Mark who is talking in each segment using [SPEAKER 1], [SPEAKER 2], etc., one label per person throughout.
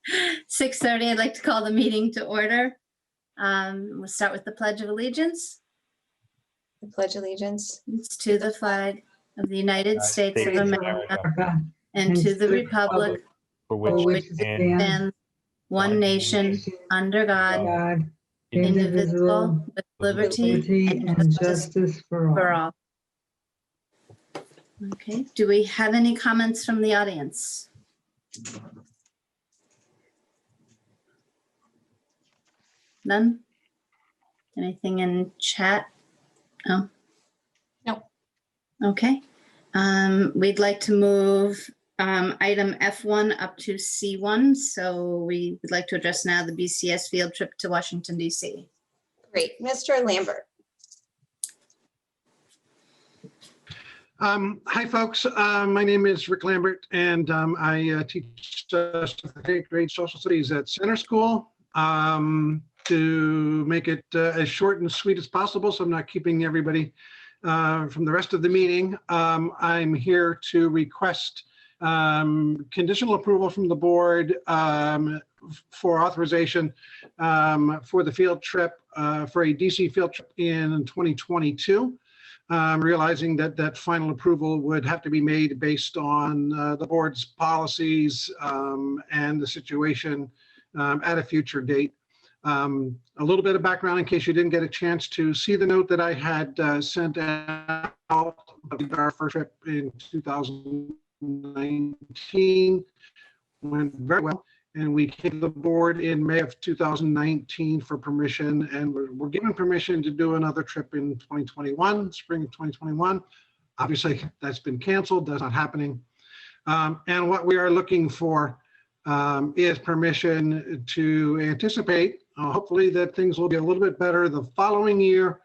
[SPEAKER 1] 6:30, I'd like to call the meeting to order. We'll start with the Pledge of Allegiance.
[SPEAKER 2] I pledge allegiance
[SPEAKER 1] It's to the flag of the United States of America and to the republic
[SPEAKER 3] for
[SPEAKER 1] for
[SPEAKER 3] which
[SPEAKER 1] which
[SPEAKER 3] it
[SPEAKER 1] it
[SPEAKER 3] stands,
[SPEAKER 1] stands, one nation, under God, indivisible, with liberty and justice for all. Okay, do we have any comments from the audience? None? Anything in chat? No?
[SPEAKER 2] No.
[SPEAKER 1] Okay. We'd like to move item F1 up to C1. So we would like to address now the BCS field trip to Washington, D.C.
[SPEAKER 2] Great. Mr. Lambert.
[SPEAKER 4] Hi, folks. My name is Rick Lambert, and I teach 8th grade social studies at Center School. To make it as short and sweet as possible, so I'm not keeping everybody from the rest of the meeting, I'm here to request conditional approval from the board for authorization for the field trip, for a DC field trip in 2022. Realizing that final approval would have to be made based on the board's policies and the situation at a future date. A little bit of background in case you didn't get a chance to see the note that I had sent out about our first trip in 2019. Went very well, and we came to the board in May of 2019 for permission, and we're given permission to do another trip in 2021, spring of 2021. Obviously, that's been canceled. That's not happening. And what we are looking for is permission to anticipate, hopefully, that things will be a little bit better the following year,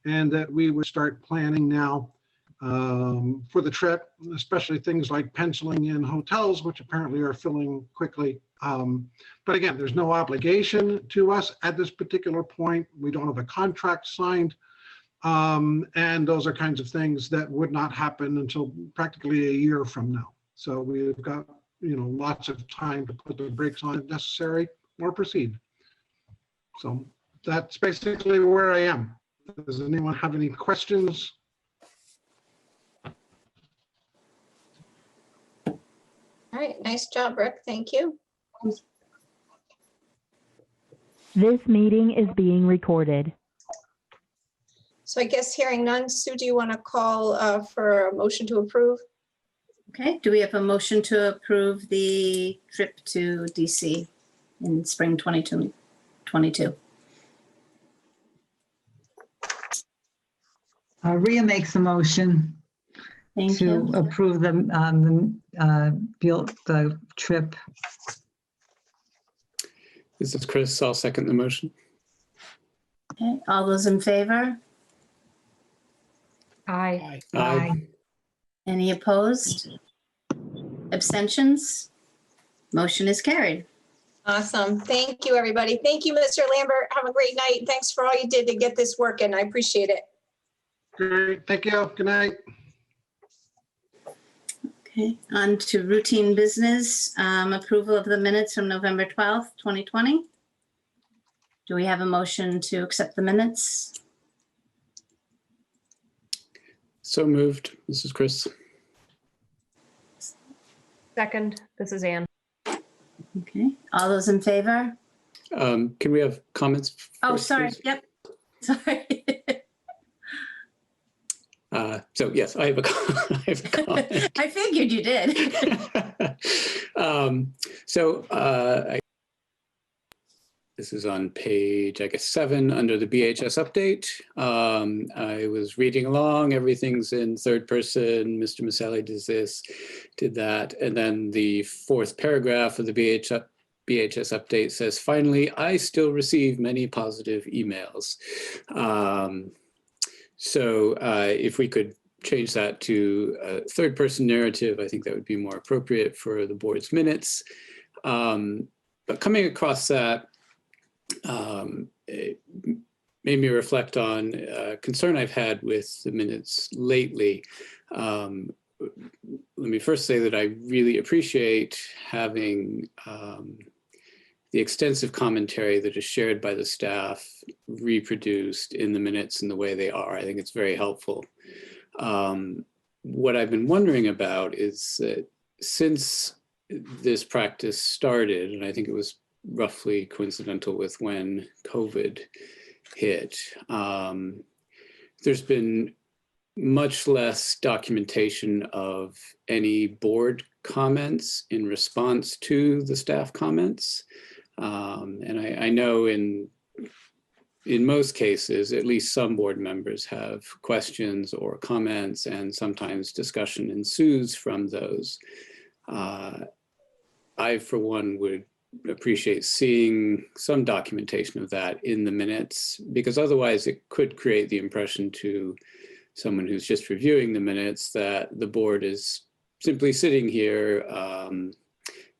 [SPEAKER 4] and that we would start planning now for the trip, especially things like penciling in hotels, which apparently are filling quickly. But again, there's no obligation to us at this particular point. We don't have a contract signed. And those are kinds of things that would not happen until practically a year from now. So we've got, lots of time to put the brakes on if necessary or proceed. So that's basically where I am. Does anyone have any questions?
[SPEAKER 2] All right. Nice job, Rick. Thank you.
[SPEAKER 5] This meeting is being recorded.
[SPEAKER 2] So I guess hearing none, Sue, do you want to call for a motion to approve?
[SPEAKER 1] Okay, do we have a motion to approve the trip to DC in spring 2022?
[SPEAKER 6] Rhea makes a motion
[SPEAKER 1] Thank
[SPEAKER 6] to
[SPEAKER 1] you.
[SPEAKER 6] approve the trip.
[SPEAKER 7] This is Chris. I'll second the motion.
[SPEAKER 1] Okay, all those in favor?
[SPEAKER 5] Aye.
[SPEAKER 7] Aye.
[SPEAKER 1] Any opposed? Abstentions? Motion is carried.
[SPEAKER 2] Awesome. Thank you, everybody. Thank you, Mr. Lambert. Have a great night. Thanks for all you did to get this working. I appreciate it.
[SPEAKER 4] Great, thank you. Good night.
[SPEAKER 1] Okay, on to routine business, approval of the minutes from November 12th, 2020. Do we have a motion to accept the minutes?
[SPEAKER 7] So moved. This is Chris.
[SPEAKER 8] Second, this is Anne.
[SPEAKER 1] Okay, all those in favor?
[SPEAKER 7] Can we have comments?
[SPEAKER 1] Oh,
[SPEAKER 7] first,
[SPEAKER 1] sorry,
[SPEAKER 7] please?
[SPEAKER 1] yep, sorry.
[SPEAKER 7] So yes, I have a comment.
[SPEAKER 1] I figured you did.
[SPEAKER 7] This is on page, I guess, 7 under the BHS update. I was reading along, everything's in third person. Mr. Maselli does this, did that. And then the 4th paragraph of the BHS update says, finally, I still receive many positive emails. So if we could change that to a third person narrative, I think that would be more appropriate for the board's minutes. But coming across that, it made me reflect on a concern I've had with the minutes lately. Let me first say that I really appreciate having the extensive commentary that is shared by the staff reproduced in the minutes in the way they are. I think it's very helpful. What I've been wondering about is that since this practice started, and I think it was roughly coincidental with when COVID hit, there's been much less documentation of any board comments in response to the staff comments. And I know in most cases, at least some board members have questions or comments, and sometimes discussion ensues from those. I, for one, would appreciate seeing some documentation of that in the minutes, because otherwise it could create the impression to someone who's just reviewing the minutes that the board is simply sitting here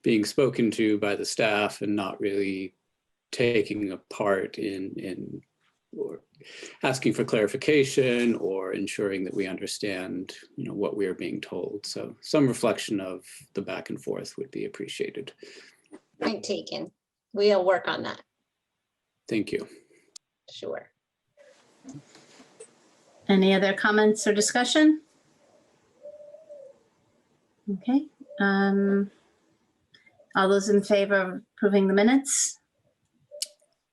[SPEAKER 7] being spoken to by the staff and not really taking a part in or asking for clarification or ensuring that we understand, what we are being told. So some reflection of the back and forth would be appreciated.
[SPEAKER 2] Point taken. We'll work on that.
[SPEAKER 7] Thank you.
[SPEAKER 2] Sure.
[SPEAKER 1] Any other comments or discussion? Okay. All those in favor of approving the minutes?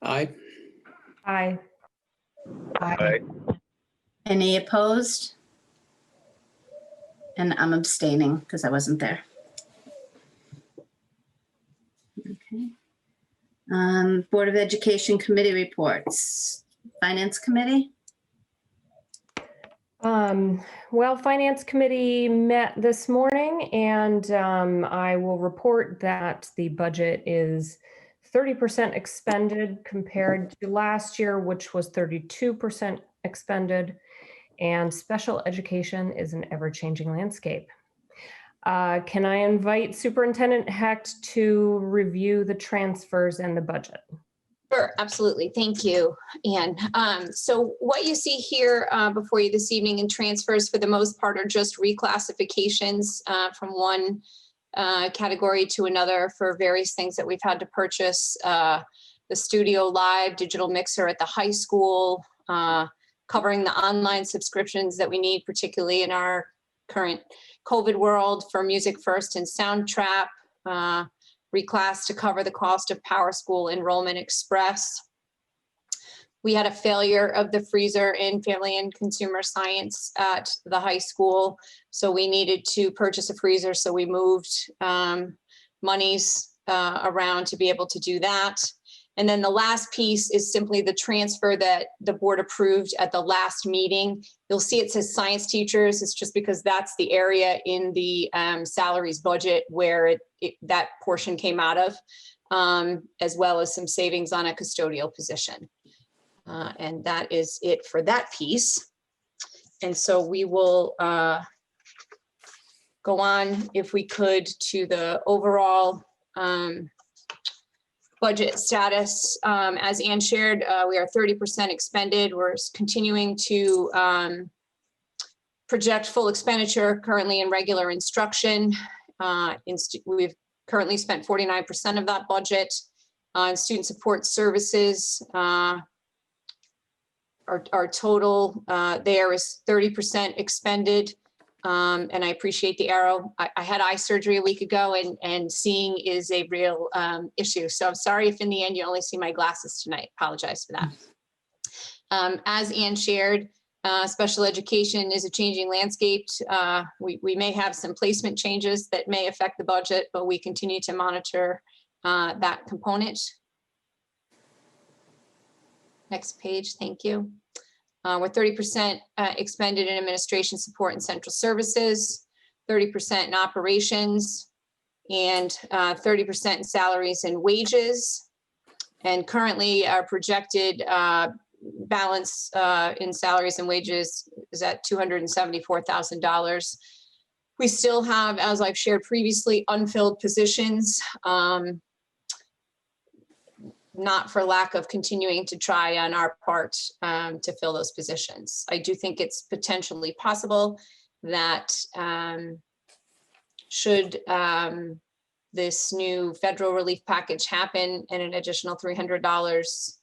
[SPEAKER 7] Aye.
[SPEAKER 8] Aye.
[SPEAKER 6] Aye.
[SPEAKER 1] Any opposed? And I'm abstaining because I wasn't there. Okay. Board of Education committee reports. Finance committee?
[SPEAKER 8] Well, Finance Committee met this morning, and I will report that the budget is 30% expended compared to last year, which was 32% expended, and special education is an ever-changing landscape. Can I invite Superintendent Hecht to review the transfers and the budget?
[SPEAKER 2] Sure, absolutely. Thank you, Anne. So what you see here before you this evening in transfers, for the most part, are just reclassifications from one category to another for various things that we've had to purchase. The Studio Live digital mixer at the high school, covering the online subscriptions that we need, particularly in our current COVID world, for Music First and Soundtrap, reclass to cover the cost of Power School Enrollment Express. We had a failure of the freezer in Family and Consumer Science at the high school, so we needed to purchase a freezer, so we moved monies around to be able to do that. And then the last piece is simply the transfer that the board approved at the last meeting. You'll see it says science teachers. It's just because that's the area in the salaries budget where that portion came out of, as well as some savings on a custodial position. And that is it for that piece. And so we will go on, if we could, to the overall budget status. As Ann shared, we are 30% expended. We're continuing to project full expenditure currently in regular instruction. We've currently spent 49% of that budget on student support services. Our total there is 30% expended. And I appreciate the arrow. I had eye surgery a week ago, and seeing is a real issue. So I'm sorry if in the end you only see my glasses tonight. Apologize for that. As Ann shared, special education is a changing landscape. We may have some placement changes that may affect the budget, but we continue to monitor that component. Next page, thank you. We're 30% expended in administration support and central services, 30% in operations, and 30% in salaries and wages. And currently our projected balance in salaries and wages is at $274,000. We still have, as I've shared previously, unfilled positions. Not for lack of continuing to try on our part to fill those positions. I do think it's potentially possible that should this new federal relief package happen and an additional $300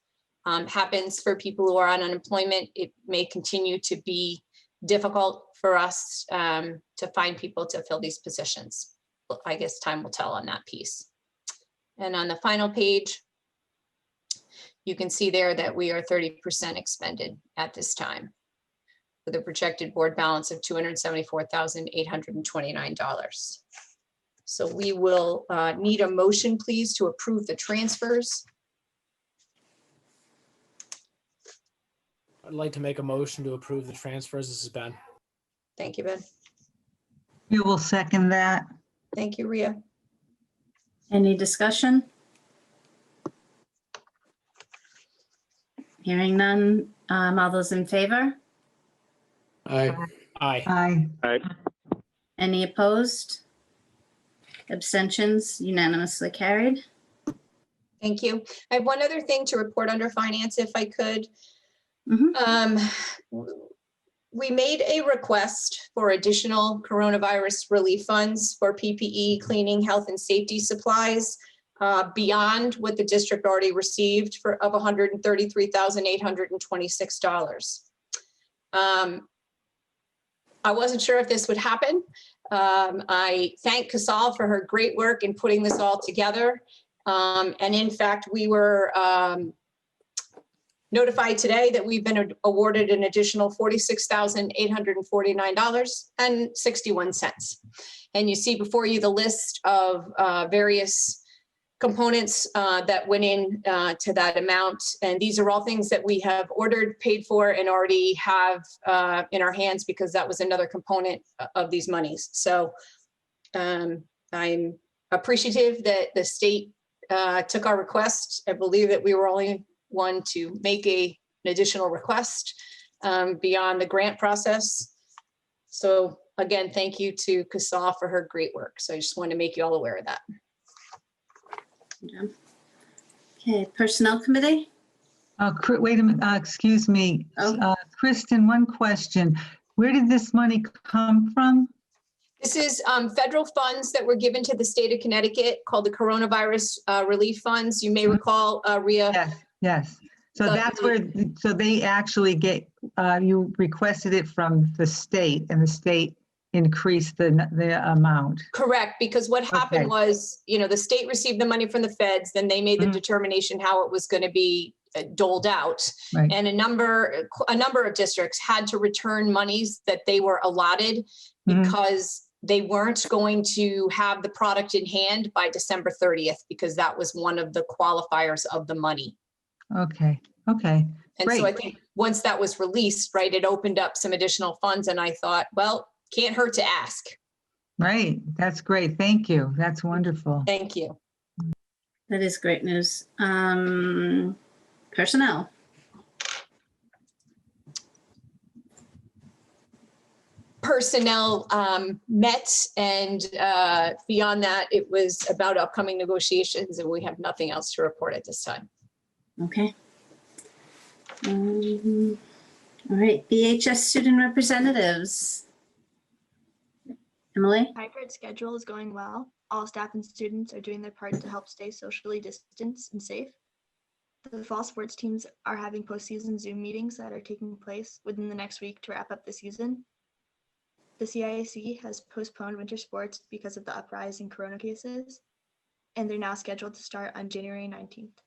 [SPEAKER 2] happens for people who are on unemployment, it may continue to be difficult for us to find people to fill these positions. I guess time will tell on that piece. And on the final page, you can see there that we are 30% expended at this time with a projected board balance of $274,829. So we will need a motion, please, to approve the transfers.
[SPEAKER 3] I'd like to make a motion to approve the transfers. This is Ben.
[SPEAKER 2] Thank you, Ben.
[SPEAKER 9] You will second that.
[SPEAKER 2] Thank you, Rhea.
[SPEAKER 1] Any discussion? Hearing none. All those in favor?
[SPEAKER 7] Aye.
[SPEAKER 3] Aye.
[SPEAKER 9] Aye.
[SPEAKER 1] Any opposed? Abstentions? Unanimously carried.
[SPEAKER 2] Thank you. I have one other thing to report under finance, if I could.
[SPEAKER 1] Mhm.
[SPEAKER 2] We made a request for additional coronavirus relief funds for PPE, cleaning, health and safety supplies beyond what the district already received of $133,826. I wasn't sure if this would happen. I thank Casal for her great work in putting this all together. And in fact, we were notified today that we've been awarded an additional $46,849.61. And you see before you the list of various components that went in to that amount. And these are all things that we have ordered, paid for, and already have in our hands because that was another component of these monies. So I'm appreciative that the state took our request. I believe that we were only one to make an additional request beyond the grant process. So again, thank you to Casal for her great work. So I just wanted to make you all aware of that.
[SPEAKER 1] Yeah. Okay, Personnel Committee?
[SPEAKER 9] Wait a minute, excuse me.
[SPEAKER 1] Oh.
[SPEAKER 9] Kristen, one question. Where did this money come from?
[SPEAKER 2] This is federal funds that were given to the state of Connecticut called the Coronavirus Relief Funds. You may recall, Rhea.
[SPEAKER 9] Yes. So that's where, so they actually get, you requested it from the state and the state increased the amount.
[SPEAKER 2] Correct, because what happened was, the state received the money from the feds, then they made the determination how it was going to be doled out.
[SPEAKER 9] Right.
[SPEAKER 2] And a number of districts had to return monies that they were allotted because they weren't going to have the product in hand by December 30th, because that was one of the qualifiers of the money.
[SPEAKER 9] Okay.
[SPEAKER 2] And
[SPEAKER 9] Great.
[SPEAKER 2] so I think once that was released, right, it opened up some additional funds. And I thought, well, can't hurt to ask.
[SPEAKER 9] Right. That's great. Thank you. That's wonderful.
[SPEAKER 2] Thank you.
[SPEAKER 1] That is great news. Personnel.
[SPEAKER 2] Personnel met, and beyond that, it was about upcoming negotiations, and we have nothing else to report at this time.
[SPEAKER 1] Okay. All right, BHS student representatives. Emily?
[SPEAKER 10] Hybrid schedule is going well. All staff and students are doing their part to help stay socially distanced and safe. The fall sports teams are having postseason Zoom meetings that are taking place within the next week to wrap up the season. The CIAC has postponed winter sports because of the uprise in corona cases, and they're now scheduled to start on January 19th.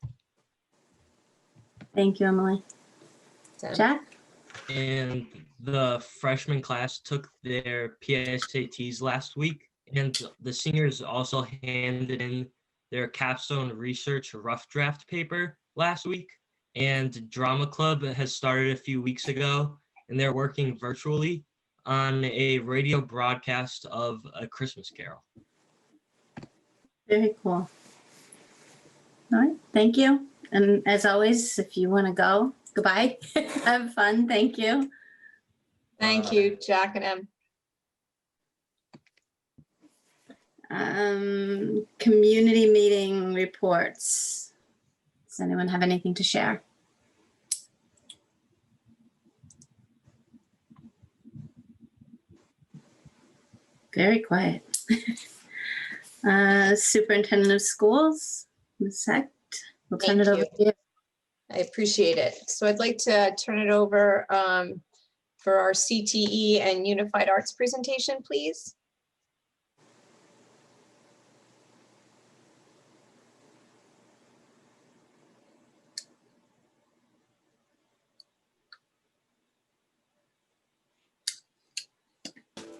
[SPEAKER 1] Thank you, Emily. Jack?
[SPEAKER 6] And the freshman class took their PSATs last week, and the seniors also handed in their capstone research rough draft paper last week. And Drama Club has started a few weeks ago, and they're working virtually on a radio broadcast of A Christmas Carol.
[SPEAKER 1] Very cool. All right, thank you. And as always, if you want to go, goodbye. Have fun. Thank you.
[SPEAKER 2] Thank you, Jack and Em.
[SPEAKER 1] Community meeting reports. Does anyone have anything to share? Very quiet. Superintendent of Schools, Ms. Hecht, we'll turn
[SPEAKER 2] Thank
[SPEAKER 1] it over
[SPEAKER 2] you.
[SPEAKER 1] to you.
[SPEAKER 2] I appreciate it. So I'd like to turn it over for our CTE and Unified Arts presentation, please.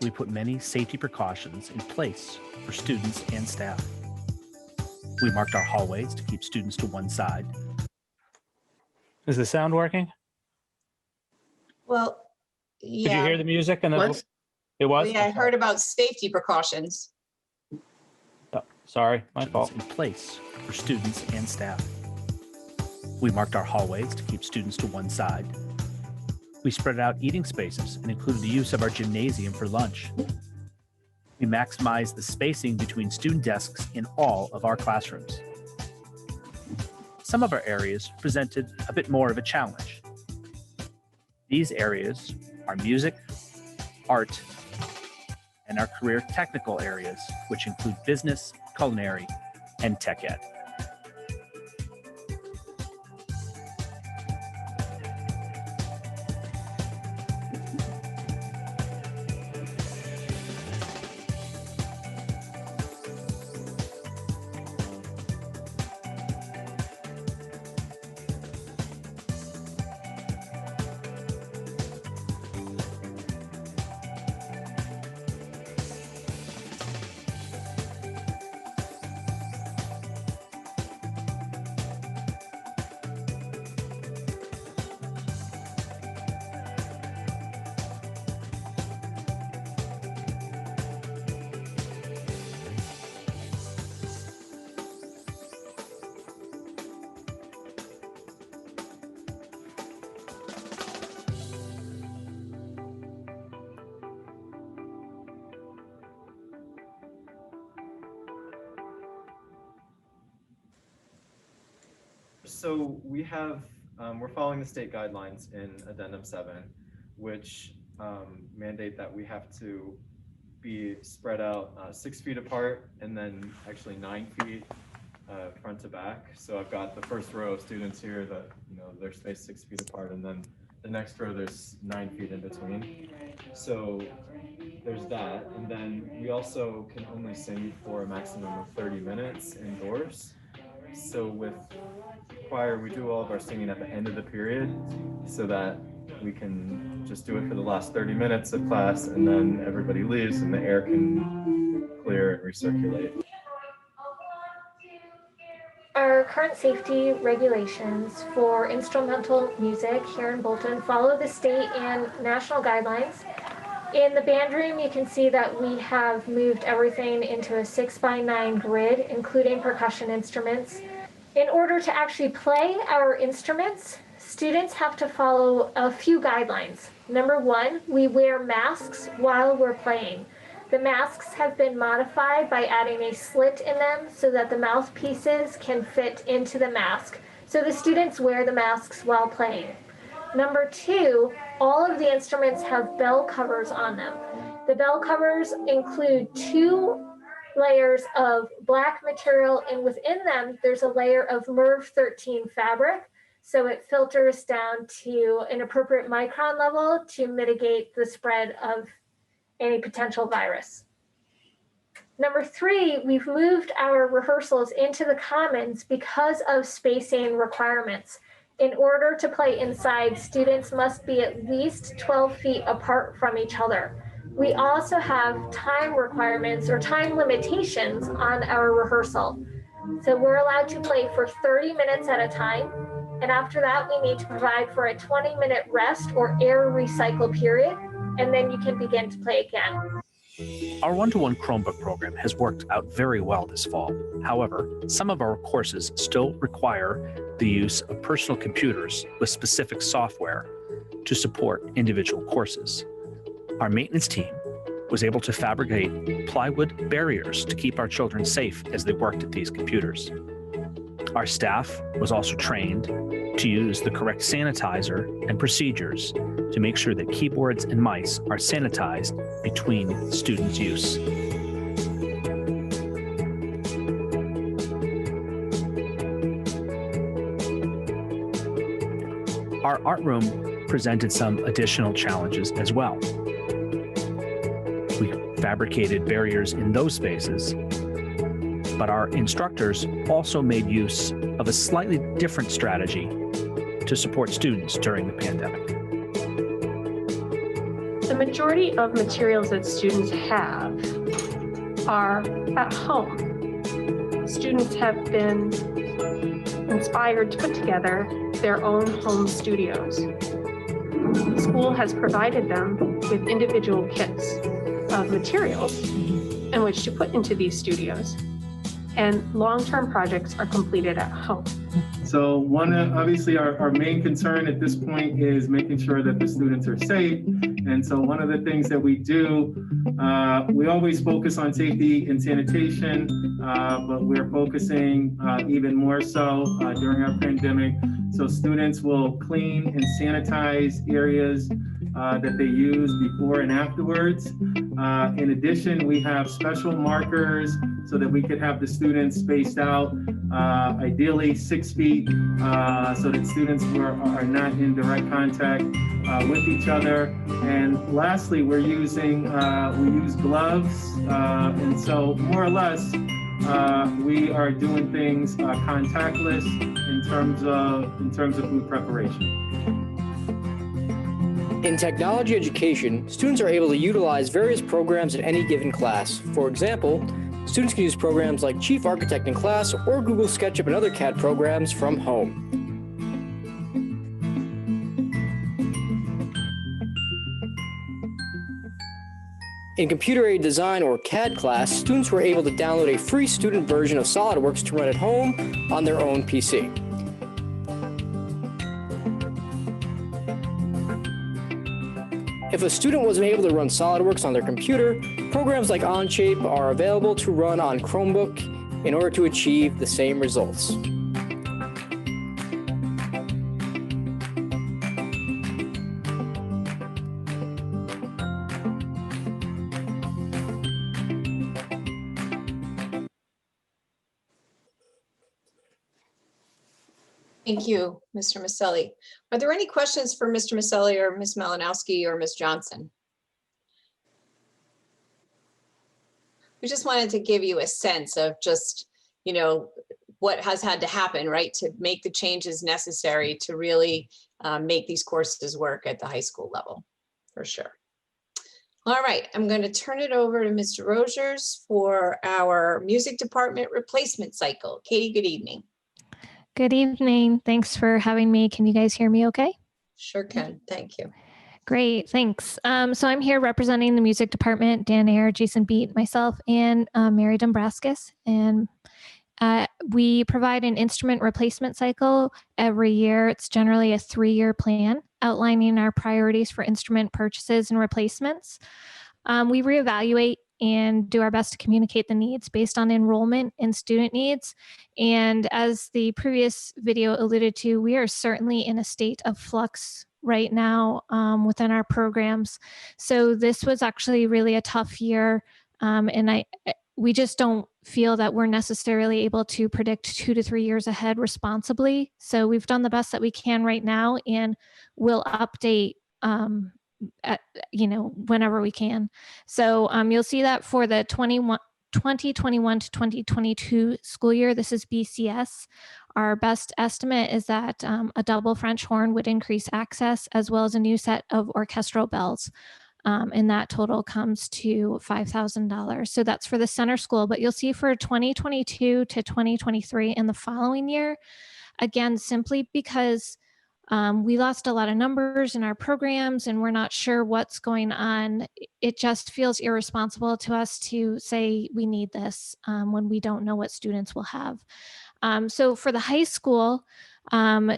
[SPEAKER 11] We put many safety precautions in place for students and staff. We marked our hallways to keep students to one side.
[SPEAKER 12] Is the sound working?
[SPEAKER 2] Well,
[SPEAKER 12] Did you
[SPEAKER 2] yeah.
[SPEAKER 12] hear the music? And
[SPEAKER 1] What?
[SPEAKER 12] it was?
[SPEAKER 2] Yeah, I heard about safety precautions.
[SPEAKER 12] Oh, sorry, my fault.
[SPEAKER 11] In place for students and staff. We marked our hallways to keep students to one side. We spread out eating spaces and included the use of our gymnasium for lunch. We maximized the spacing between student desks in all of our classrooms. Some of our areas presented a bit more of a challenge. These areas are music, art, and our career technical areas, which include business, culinary, and tech ed.
[SPEAKER 13] So we have, we're following the state guidelines in Addendum 7, which mandate that we have to be spread out 6 feet apart and then actually 9 feet front to back. So I've got the first row of students here that, they're spaced 6 feet apart, and then the next row there's 9 feet in between. So there's that. And then we also can only sing for a maximum of 30 minutes indoors. So with choir, we do all of our singing at the end of the period so that we can just do it for the last 30 minutes of class, and then everybody leaves and the air can clear and recirculate.
[SPEAKER 14] Our current safety regulations for instrumental music here in Bolton follow the state and national guidelines. In the band room, you can see that we have moved everything into a 6x9 grid, including percussion instruments. In order to actually play our instruments, students have to follow a few guidelines. Number one, we wear masks while we're playing. The masks have been modified by adding a slit in them so that the mouthpieces can fit into the mask. So the students wear the masks while playing. Number two, all of the instruments have bell covers on them. The bell covers include 2 layers of black material, and within them there's a layer of MERV 13 fabric, so it filters down to an appropriate micron level to mitigate the spread of any potential virus. Number 3, we've moved our rehearsals into the commons because of spacing requirements. In order to play inside, students must be at least 12 feet apart from each other. We also have time requirements or time limitations on our rehearsal. So we're allowed to play for 30 minutes at a time. And after that, we need to provide for a 20-minute rest or air recycle period. And then you can begin to play again.
[SPEAKER 11] Our one-to-one Chromebook program has worked out very well this fall. However, some of our courses still require the use of personal computers with specific software to support individual courses. Our maintenance team was able to fabricate plywood barriers to keep our children safe as they worked at these computers. Our staff was also trained to use the correct sanitizer and procedures to make sure that keyboards and mice are sanitized between students' use. Our art room presented some additional challenges as well. We fabricated barriers in those spaces, but our instructors also made use of a slightly different strategy to support students during the pandemic.
[SPEAKER 15] The majority of materials that students have are at home. Students have been inspired to put together their own home studios. The school has provided them with individual kits of materials in which to put into these studios, and long-term projects are completed at home.
[SPEAKER 13] So obviously our main concern at this point is making sure that the students are safe. And so one of the things that we do, we always focus on safety and sanitation, but we're focusing even more so during our pandemic. So students will clean and sanitize areas that they use before and afterwards. In addition, we have special markers so that we could have the students spaced out, ideally 6 feet, so that students are not in direct contact with each other. And lastly, we use gloves, and so more or less, we are doing things contactless in terms of food preparation.
[SPEAKER 16] In technology education, students are able to utilize various programs in any given class. For example, students can use programs like Chief Architect in class or Google SketchUp and other CAD programs from home. In computer-aided design or CAD class, students were able to download a free student version of SolidWorks to run at home on their own PC. If a student wasn't able to run SolidWorks on their computer, programs like Onshape are available to run on Chromebook in order to achieve the same results.
[SPEAKER 2] Thank you, Mr. Maselli. Are there any questions for Mr. Maselli or Ms. Malinowski or Ms. Johnson? We just wanted to give you a sense of just, what has had to happen, right, to make the changes necessary to really make these courses work at the high school level, for sure. All right, I'm going to turn it over to Mr. Rogers for our music department replacement cycle. Katie, good evening.
[SPEAKER 17] Good evening. Thanks for having me. Can you guys hear me okay?
[SPEAKER 2] Sure can. Thank you.
[SPEAKER 17] Great. Thanks. So I'm here representing the music department, Dan Ayer, Jason Beat, myself, and Mary Dombraskis. And we provide an instrument replacement cycle every year. It's generally a 3-year plan outlining our priorities for instrument purchases and replacements. We reevaluate and do our best to communicate the needs based on enrollment and student needs. And as the previous video alluded to, we are certainly in a state of flux right now within our programs. So this was actually really a tough year. And we just don't feel that we're necessarily able to predict 2 to 3 years ahead responsibly. So we've done the best that we can right now, and we'll update whenever we can. So you'll see that for the 2021 to 2022 school year, this is BCS. Our best estimate is that a double French horn would increase access, as well as a new set of orchestral bells. And that total comes to $5,000. So that's for the center school. But you'll see for 2022 to 2023 and the following year, again, simply because we lost a lot of numbers in our programs and we're not sure what's going on. It just feels irresponsible to us to say we need this when we don't know what students will have. So for the high school,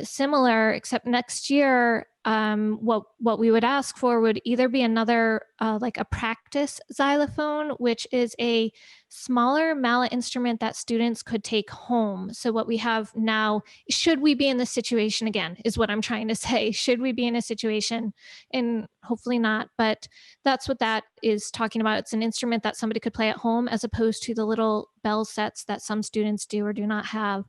[SPEAKER 17] similar, except next year, what we would ask for would either be another like a practice xylophone, which is a smaller mallet instrument that students could take home. So what we have now, should we be in this situation again, is what I'm trying to say. Should we be in a situation, and hopefully not, but that's what that is talking about. It's an instrument that somebody could play at home as opposed to the little bell sets that some students do or do not have.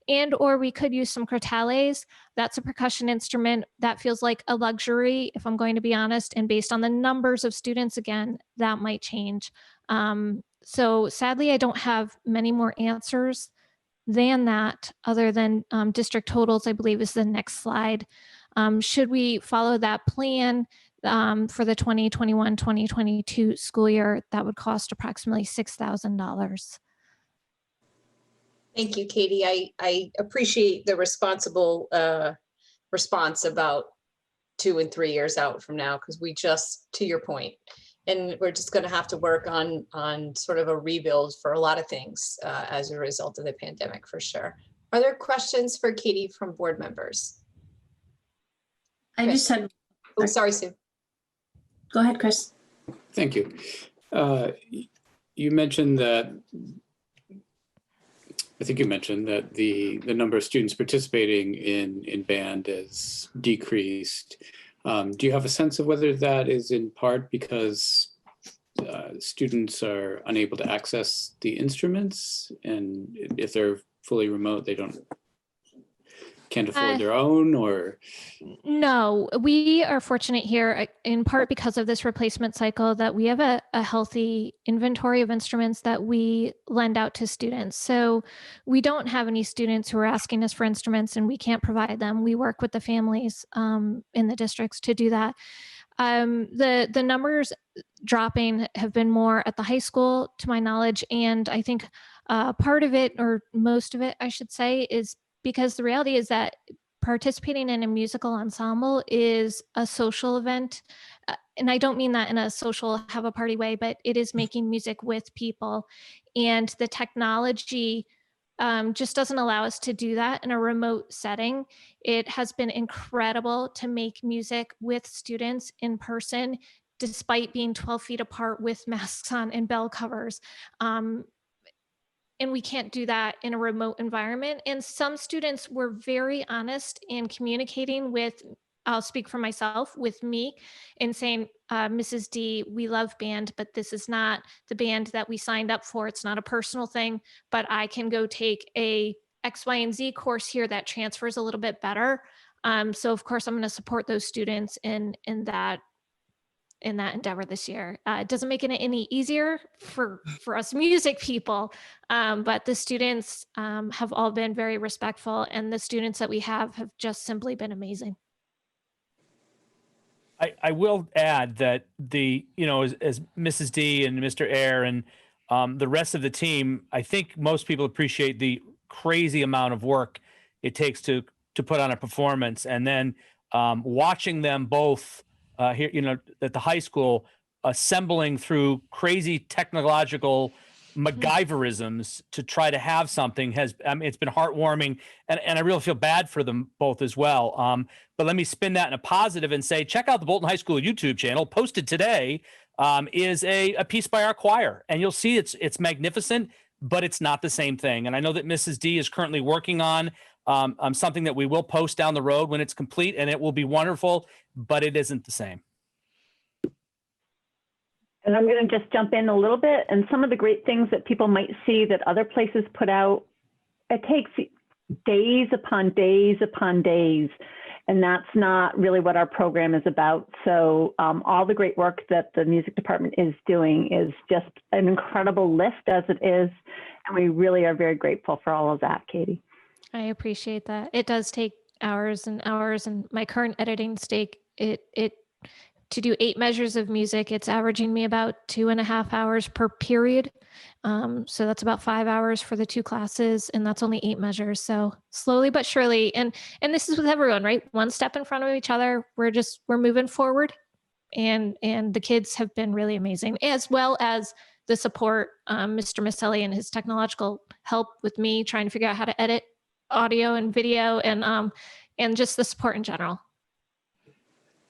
[SPEAKER 17] And or we could use some crotales. That's a percussion instrument that feels like a luxury, if I'm going to be honest. And based on the numbers of students, again, that might change. So sadly, I don't have many more answers than that, other than district totals, I believe is the next slide. Should we follow that plan for the 2021-2022 school year, that would cost approximately $6,000.
[SPEAKER 2] Thank you, Katie. I appreciate the responsible response about 2 and 3 years out from now, because we just, to your point, and we're just going to have to work on sort of a rebuild for a lot of things as a result of the pandemic, for sure. Are there questions for Katie from board members?
[SPEAKER 1] I
[SPEAKER 2] Chris.
[SPEAKER 1] just had.
[SPEAKER 2] Oh, sorry, Sue.
[SPEAKER 1] Go ahead, Chris.
[SPEAKER 7] Thank you. You mentioned that, I think you mentioned that the number of students participating in band is decreased. Do you have a sense of whether that is in part because students are unable to access the instruments, and if they're fully remote, they can't afford their own, or?
[SPEAKER 17] No, we are fortunate here in part because of this replacement cycle that we have a healthy inventory of instruments that we lend out to students. So we don't have any students who are asking us for instruments and we can't provide them. We work with the families in the districts to do that. The numbers dropping have been more at the high school, to my knowledge, and I think part of it, or most of it, I should say, is because the reality is that participating in a musical ensemble is a social event. And I don't mean that in a social have a party way, but it is making music with people. And the technology just doesn't allow us to do that in a remote setting. It has been incredible to make music with students in person, despite being 12 feet apart with masks on and bell covers. And we can't do that in a remote environment. And some students were very honest in communicating with, I'll speak for myself, with me, and saying, Mrs. D, we love band, but this is not the band that we signed up for. It's not a personal thing, but I can go take a X, Y, and Z course here that transfers a little bit better. So of course I'm going to support those students in that endeavor this year. It doesn't make it any easier for us music people, but the students have all been very respectful, and the students that we have just simply been amazing.
[SPEAKER 11] I will add that as Mrs. D and Mr. Ayer and the rest of the team, I think most people appreciate the crazy amount of work it takes to put on a performance, and then watching them both here, at the high school, assembling through crazy technological MacGyverisms to try to have something it's been heartwarming, and I really feel bad for them both as well. But let me spin that in a positive and say, check out the Bolton High School YouTube channel. Posted today is a piece by our choir, and you'll see it's magnificent, but it's not the same thing. And I know that Mrs. D is currently working on something that we will post down the road when it's complete, and it will be wonderful, but it isn't the same.
[SPEAKER 5] And I'm going to just jump in a little bit. And some of the great things that people might see that other places put out, it takes days upon days upon days. And that's not really what our program is about. So all the great work that the music department is doing is just an incredible lift as it is. And we really are very grateful for all of that, Katie.
[SPEAKER 17] I appreciate that. It does take hours and hours, and my current editing stake, to do 8 measures of music, it's averaging me about 2.5 hours per period. So that's about 5 hours for the 2 classes, and that's only 8 measures. So slowly but surely, and this is with everyone, right? One step in front of each other. We're moving forward, and the kids have been really amazing, as well as the support, Mr. Maselli and his technological help with me trying to figure out how to edit audio and video, and just the support in general.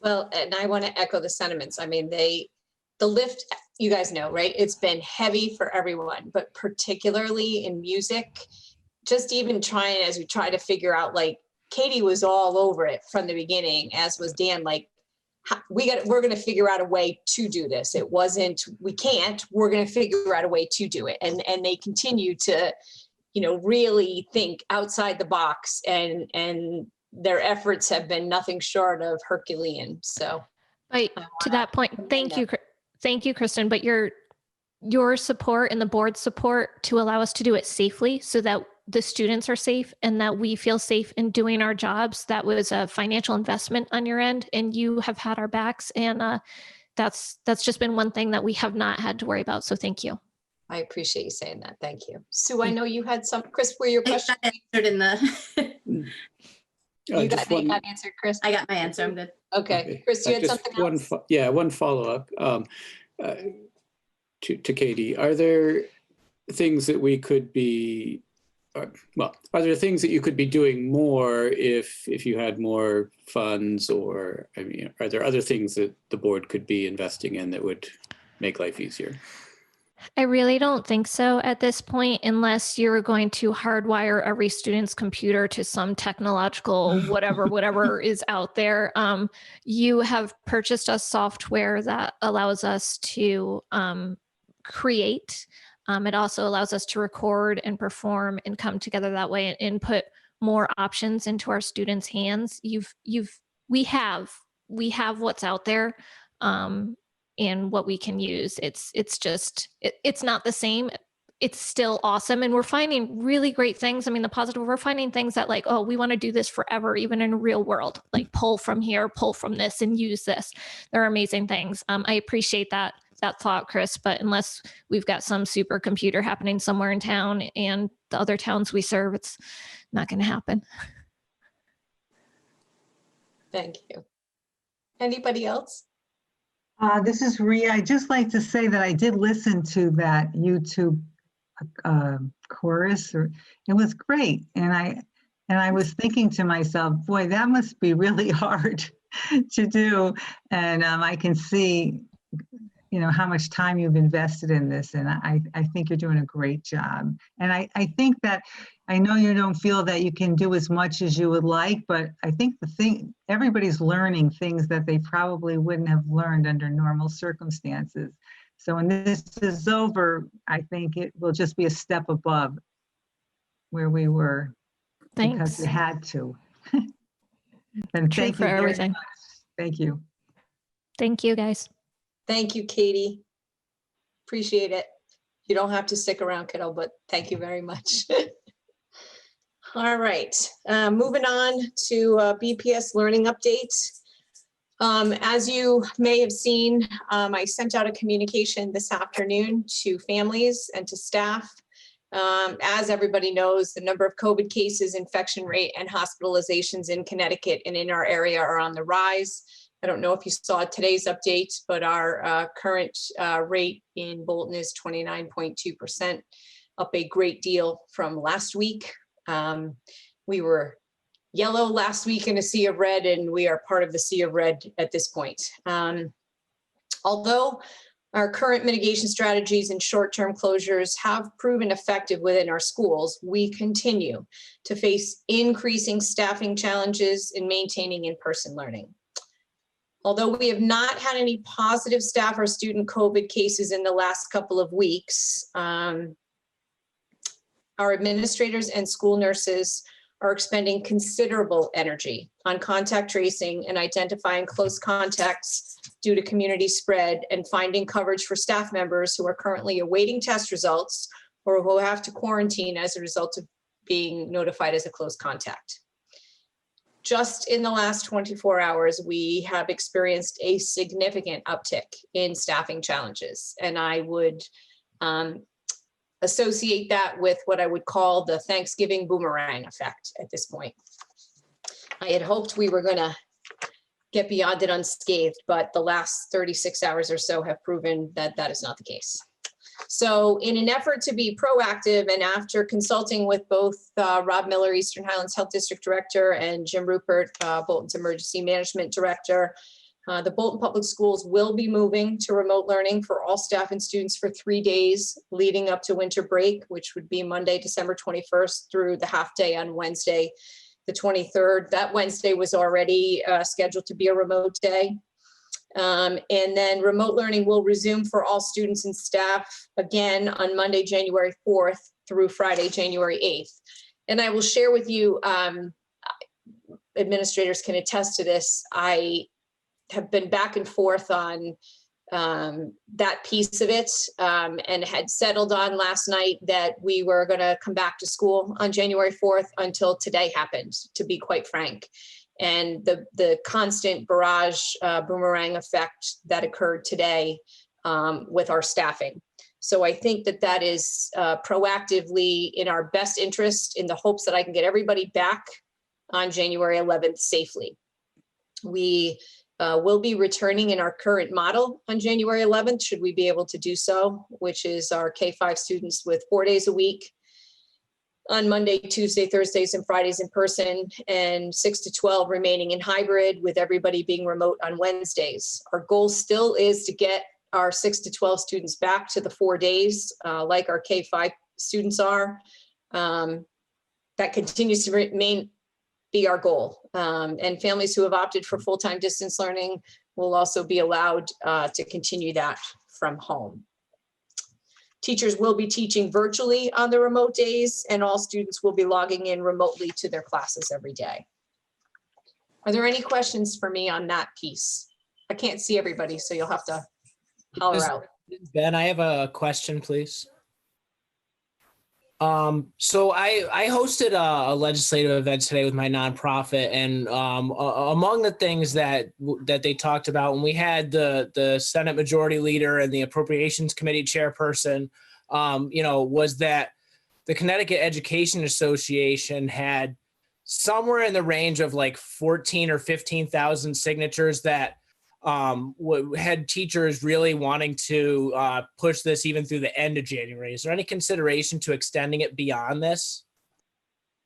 [SPEAKER 2] Well, and I want to echo the sentiments. I mean, the lift, you guys know, right? It's been heavy for everyone, but particularly in music, just even trying, as we try to figure out, like Katie was all over it from the beginning, as was Dan, like, we're going to figure out a way to do this. It wasn't, we can't, we're going to figure out a way to do it. And they continue to, you know, really think outside the box, and their efforts have been nothing short of Herculean. So
[SPEAKER 17] But to that point, thank you, Kristen, but your support and the board's support to allow us to do it safely so that the students are safe and that we feel safe in doing our jobs. That was a financial investment on your end, and you have had our backs. And that's just been one thing that we have not had to worry about. So thank you.
[SPEAKER 2] I appreciate you saying that. Thank you. Sue, I know you had some, Chris, were your question
[SPEAKER 1] answered in the
[SPEAKER 2] you got answered, Chris?
[SPEAKER 1] I got my answer. I'm good.
[SPEAKER 2] Okay. Chris, you had
[SPEAKER 7] Just
[SPEAKER 2] something else?
[SPEAKER 7] one follow-up to Katie. Are there things that we could be, are there things that you could be doing more if you had more funds, or, I mean, are there other things that the board could be investing in that would make life easier?
[SPEAKER 17] I really don't think so at this point, unless you're going to hardwire every student's computer to some technological whatever is out there. You have purchased us software that allows us to create. It also allows us to record and perform and come together that way and input more options into our students' hands. We have what's out there. And what we can use. It's not the same. It's still awesome. And we're finding really great things. I mean, the positive, we're finding things that like, oh, we want to do this forever, even in a real world, like pull from here, pull from this and use this. They're amazing things. I appreciate that thought, Chris, but unless we've got some supercomputer happening somewhere in town and the other towns we serve, it's not going to happen.
[SPEAKER 2] Thank you. Anybody else?
[SPEAKER 9] This is Rhea. I'd just like to say that I did listen to that YouTube chorus. It was great. And I was thinking to myself, boy, that must be really hard to do. And I can see, you know, how much time you've invested in this. And I think you're doing a great job. And I think that, I know you don't feel that you can do as much as you would like, but I think everybody's learning things that they probably wouldn't have learned under normal circumstances. So when this is over, I think it will just be a step above where we were.
[SPEAKER 17] Thanks.
[SPEAKER 9] Because we had to. And
[SPEAKER 17] True
[SPEAKER 9] thank
[SPEAKER 17] for
[SPEAKER 9] you very
[SPEAKER 17] everything.
[SPEAKER 9] much. Thank you.
[SPEAKER 17] Thank you, guys.
[SPEAKER 2] Thank you, Katie. Appreciate it. You don't have to stick around, kiddo, but thank you very much. All right, moving on to BPS Learning updates. As you may have seen, I sent out a communication this afternoon to families and to staff. As everybody knows, the number of COVID cases, infection rate, and hospitalizations in Connecticut and in our area are on the rise. I don't know if you saw today's update, but our current rate in Bolton is 29.2%, up a great deal from last week. We were yellow last week in a sea of red, and we are part of the sea of red at this point. Although our current mitigation strategies and short-term closures have proven effective within our schools, we continue to face increasing staffing challenges in maintaining in-person learning. Although we have not had any positive staff or student COVID cases in the last couple of weeks, our administrators and school nurses are expending considerable energy on contact tracing and identifying close contacts due to community spread, and finding coverage for staff members who are currently awaiting test results or who have to quarantine as a result of being notified as a close contact. Just in the last 24 hours, we have experienced a significant uptick in staffing challenges, and I would associate that with what I would call the Thanksgiving boomerang effect at this point. I had hoped we were going to get beyond it unscathed, but the last 36 hours or so have proven that that is not the case. So in an effort to be proactive, and after consulting with both Rob Miller, Eastern Highlands Health District Director, and Jim Rupert, Bolton's Emergency Management Director, The Bolton Public Schools will be moving to remote learning for all staff and students for 3 days leading up to winter break, which would be Monday, December 21st through the half day on Wednesday, the 23rd. That Wednesday was already scheduled to be a remote day. And then remote learning will resume for all students and staff again on Monday, January 4th through Friday, January 8th. And I will share with you, administrators can attest to this. I have been back and forth on that piece of it, and had settled on last night that we were going to come back to school on January 4th until today happened, to be quite frank. And the constant barrage boomerang effect that occurred today with our staffing. So I think that that is proactively in our best interest, in the hopes that I can get everybody back on January 11th safely. We will be returning in our current model on January 11th, should we be able to do so, which is our K-5 students with 4 days a week on Monday, Tuesday, Thursdays, and Fridays in person, and 6 to 12 remaining in hybrid, with everybody being remote on Wednesdays. Our goal still is to get our 6 to 12 students back to the 4 days, like our K-5 students are. That continues to be our goal. And families who have opted for full-time distance learning will also be allowed to continue that from home. Teachers will be teaching virtually on the remote days, and all students will be logging in remotely to their classes every day. Are there any questions for me on that piece? I can't see everybody, so you'll have to holler out.
[SPEAKER 3] Ben, I have a question, please. So I hosted a legislative event today with my nonprofit, and among the things that they talked about when we had the Senate Majority Leader and the Appropriations Committee Chairperson, was that the Connecticut Education Association had somewhere in the range of like 14 or 15,000 signatures that had teachers really wanting to push this even through the end of January. Is there any consideration to extending it beyond this?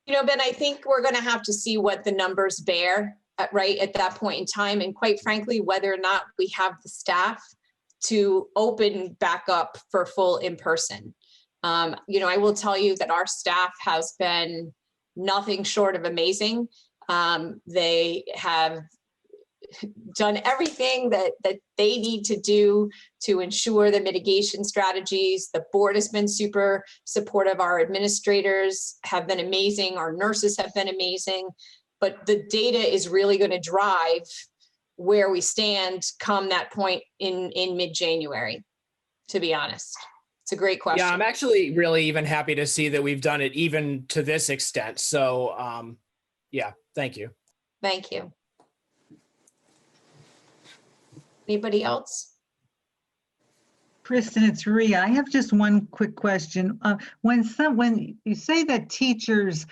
[SPEAKER 2] Ben, I think we're going to have to see what the numbers bear right at that point in time. And quite frankly, whether or not we have the staff to open back up for full in-person. I will tell you that our staff has been nothing short of amazing. They have done everything that they need to do to ensure the mitigation strategies. The board has been super supportive. Our administrators have been amazing. Our nurses have been amazing. But the data is really going to drive where we stand come that point in mid-January, to be honest. It's a great question.
[SPEAKER 3] Yeah, I'm actually really even happy to see that we've done it even to this extent. So yeah, thank you.
[SPEAKER 2] Thank you. Anybody else?
[SPEAKER 9] Kristen, it's Rhea. I have just one quick question. When you say that teachers,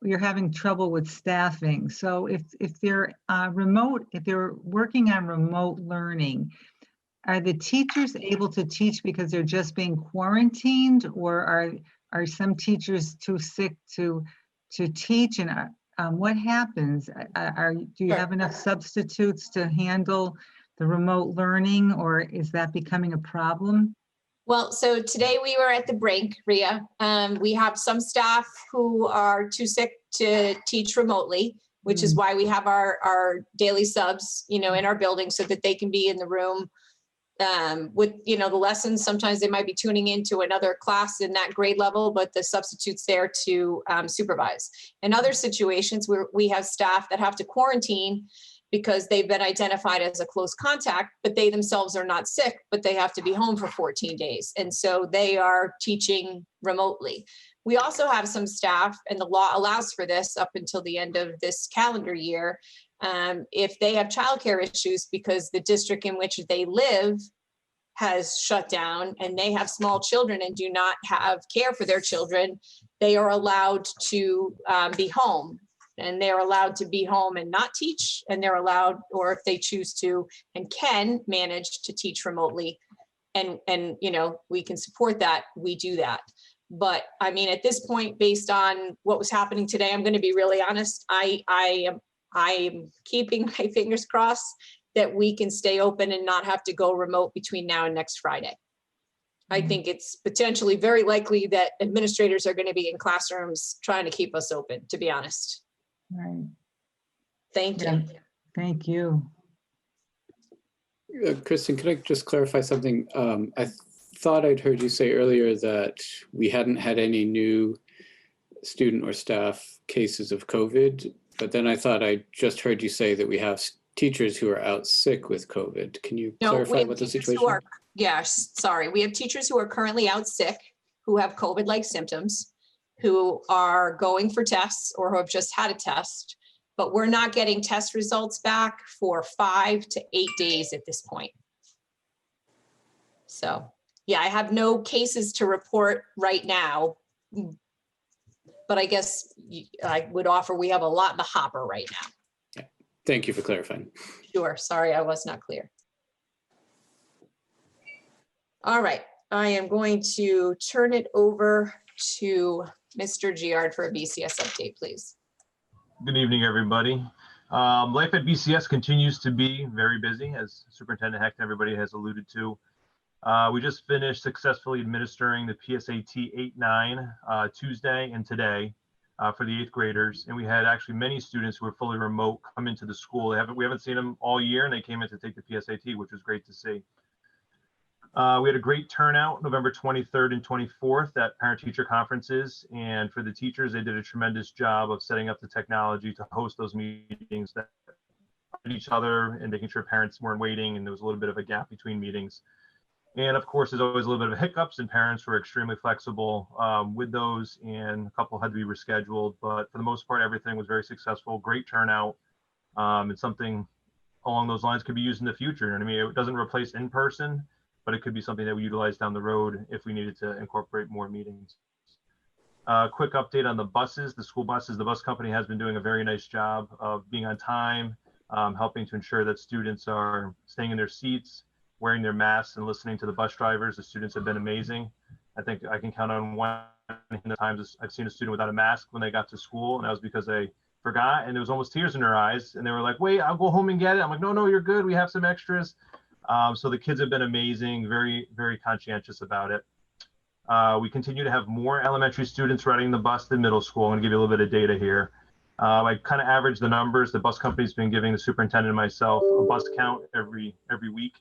[SPEAKER 9] you're having trouble with staffing. So if they're remote, if they're working on remote learning, are the teachers able to teach because they're just being quarantined, or are some teachers too sick to teach? And what happens? Do you have enough substitutes to handle the remote learning, or is that becoming a problem?
[SPEAKER 2] Well, so today we were at the brink, Rhea. We have some staff who are too sick to teach remotely, which is why we have our daily subs, in our building, so that they can be in the room with, the lessons. Sometimes they might be tuning into another class in that grade level, but the substitute's there to supervise. In other situations where we have staff that have to quarantine because they've been identified as a close contact, but they themselves are not sick, but they have to be home for 14 days. And so they are teaching remotely. We also have some staff, and the law allows for this up until the end of this calendar year, if they have childcare issues because the district in which they live has shut down and they have small children and do not have care for their children, they are allowed to be home. And they're allowed to be home and not teach, and they're allowed, or if they choose to and can manage to teach remotely, and we can support that, we do that. But I mean, at this point, based on what was happening today, I'm going to be really honest. I am keeping my fingers crossed that we can stay open and not have to go remote between now and next Friday. I think it's potentially very likely that administrators are going to be in classrooms trying to keep us open, to be honest.
[SPEAKER 9] Right.
[SPEAKER 2] Thank
[SPEAKER 9] Yeah.
[SPEAKER 2] you.
[SPEAKER 9] Thank you.
[SPEAKER 7] Kristen, can I just clarify something? I thought I'd heard you say earlier that we hadn't had any new student or staff cases of COVID, but then I thought I just heard you say that we have teachers who are out sick with COVID. Can you clarify what the situation is?
[SPEAKER 2] Yes, sorry. We have teachers who are currently out sick, who have COVID-like symptoms, who are going for tests or who have just had a test, but we're not getting test results back for 5 to 8 days at this point. So, yeah, I have no cases to report right now, but I guess I would offer we have a lot in the hopper right now.
[SPEAKER 7] Yeah. Thank you for clarifying.
[SPEAKER 2] Sure, sorry, I was not clear. All right, I am going to turn it over to Mr. Giard for a BCS update, please.
[SPEAKER 18] Good evening, everybody. Life at BCS continues to be very busy, as Superintendent Hecht and everybody has alluded to. We just finished successfully administering the PSAT 8-9 Tuesday and today for the 8th graders. And we had actually many students who were fully remote come into the school. We haven't seen them all year, and they came in to take the PSAT, which was great to see. We had a great turnout November 23rd and 24th at parent-teacher conferences. And for the teachers, they did a tremendous job of setting up the technology to host those meetings that each other and making sure parents weren't waiting and there was a little bit of a gap between meetings. And of course, there's always a little bit of hiccups, and parents were extremely flexible with those, and a couple had to be rescheduled. But for the most part, everything was very successful, great turnout. And something along those lines could be used in the future. And I mean, it doesn't replace in-person, but it could be something that we utilize down the road if we needed to incorporate more meetings. Quick update on the buses, the school buses. The bus company has been doing a very nice job of being on time, helping to ensure that students are staying in their seats, wearing their masks, and listening to the bus drivers. The students have been amazing. I think I can count on one hand the times I've seen a student without a mask when they got to school, and that was because they forgot, and there was almost tears in their eyes, and they were like, wait, I'll go home and get it. I'm like, no, you're good. We have some extras. So the kids have been amazing, very, very conscientious about it. We continue to have more elementary students riding the bus than middle school. I'm gonna give you a little bit of data here. I kind of average the numbers. The bus company's been giving the superintendent and myself a bus count every week.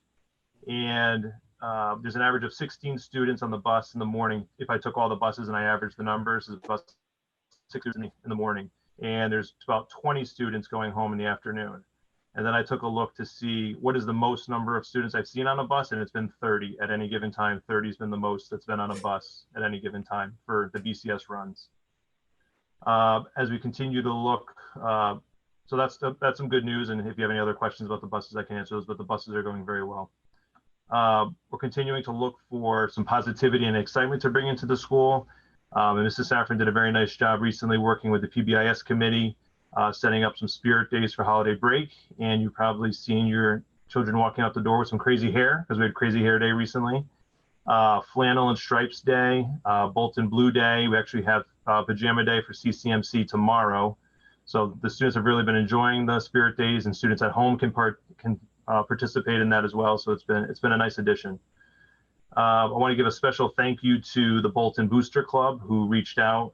[SPEAKER 18] And there's an average of 16 students on the bus in the morning. If I took all the buses and I averaged the numbers, there's bus 6 in the morning. And there's about 20 students going home in the afternoon. And then I took a look to see what is the most number of students I've seen on a bus, and it's been 30 at any given time. 30 has been the most that's been on a bus at any given time for the BCS runs. As we continue to look, so that's some good news. And if you have any other questions about the buses, I can answer those, but the buses are going very well. We're continuing to look for some positivity and excitement to bring into the school. And Mrs. Safran did a very nice job recently working with the PBIS committee, setting up some spirit days for holiday break. And you've probably seen your children walking out the door with some crazy hair, because we had crazy hair day recently. Flannel and stripes day, Bolton blue day. We actually have pajama day for CCMC tomorrow. So the students have really been enjoying the spirit days, and students at home can participate in that as well. So it's been a nice addition. I want to give a special thank you to the Bolton Booster Club, who reached out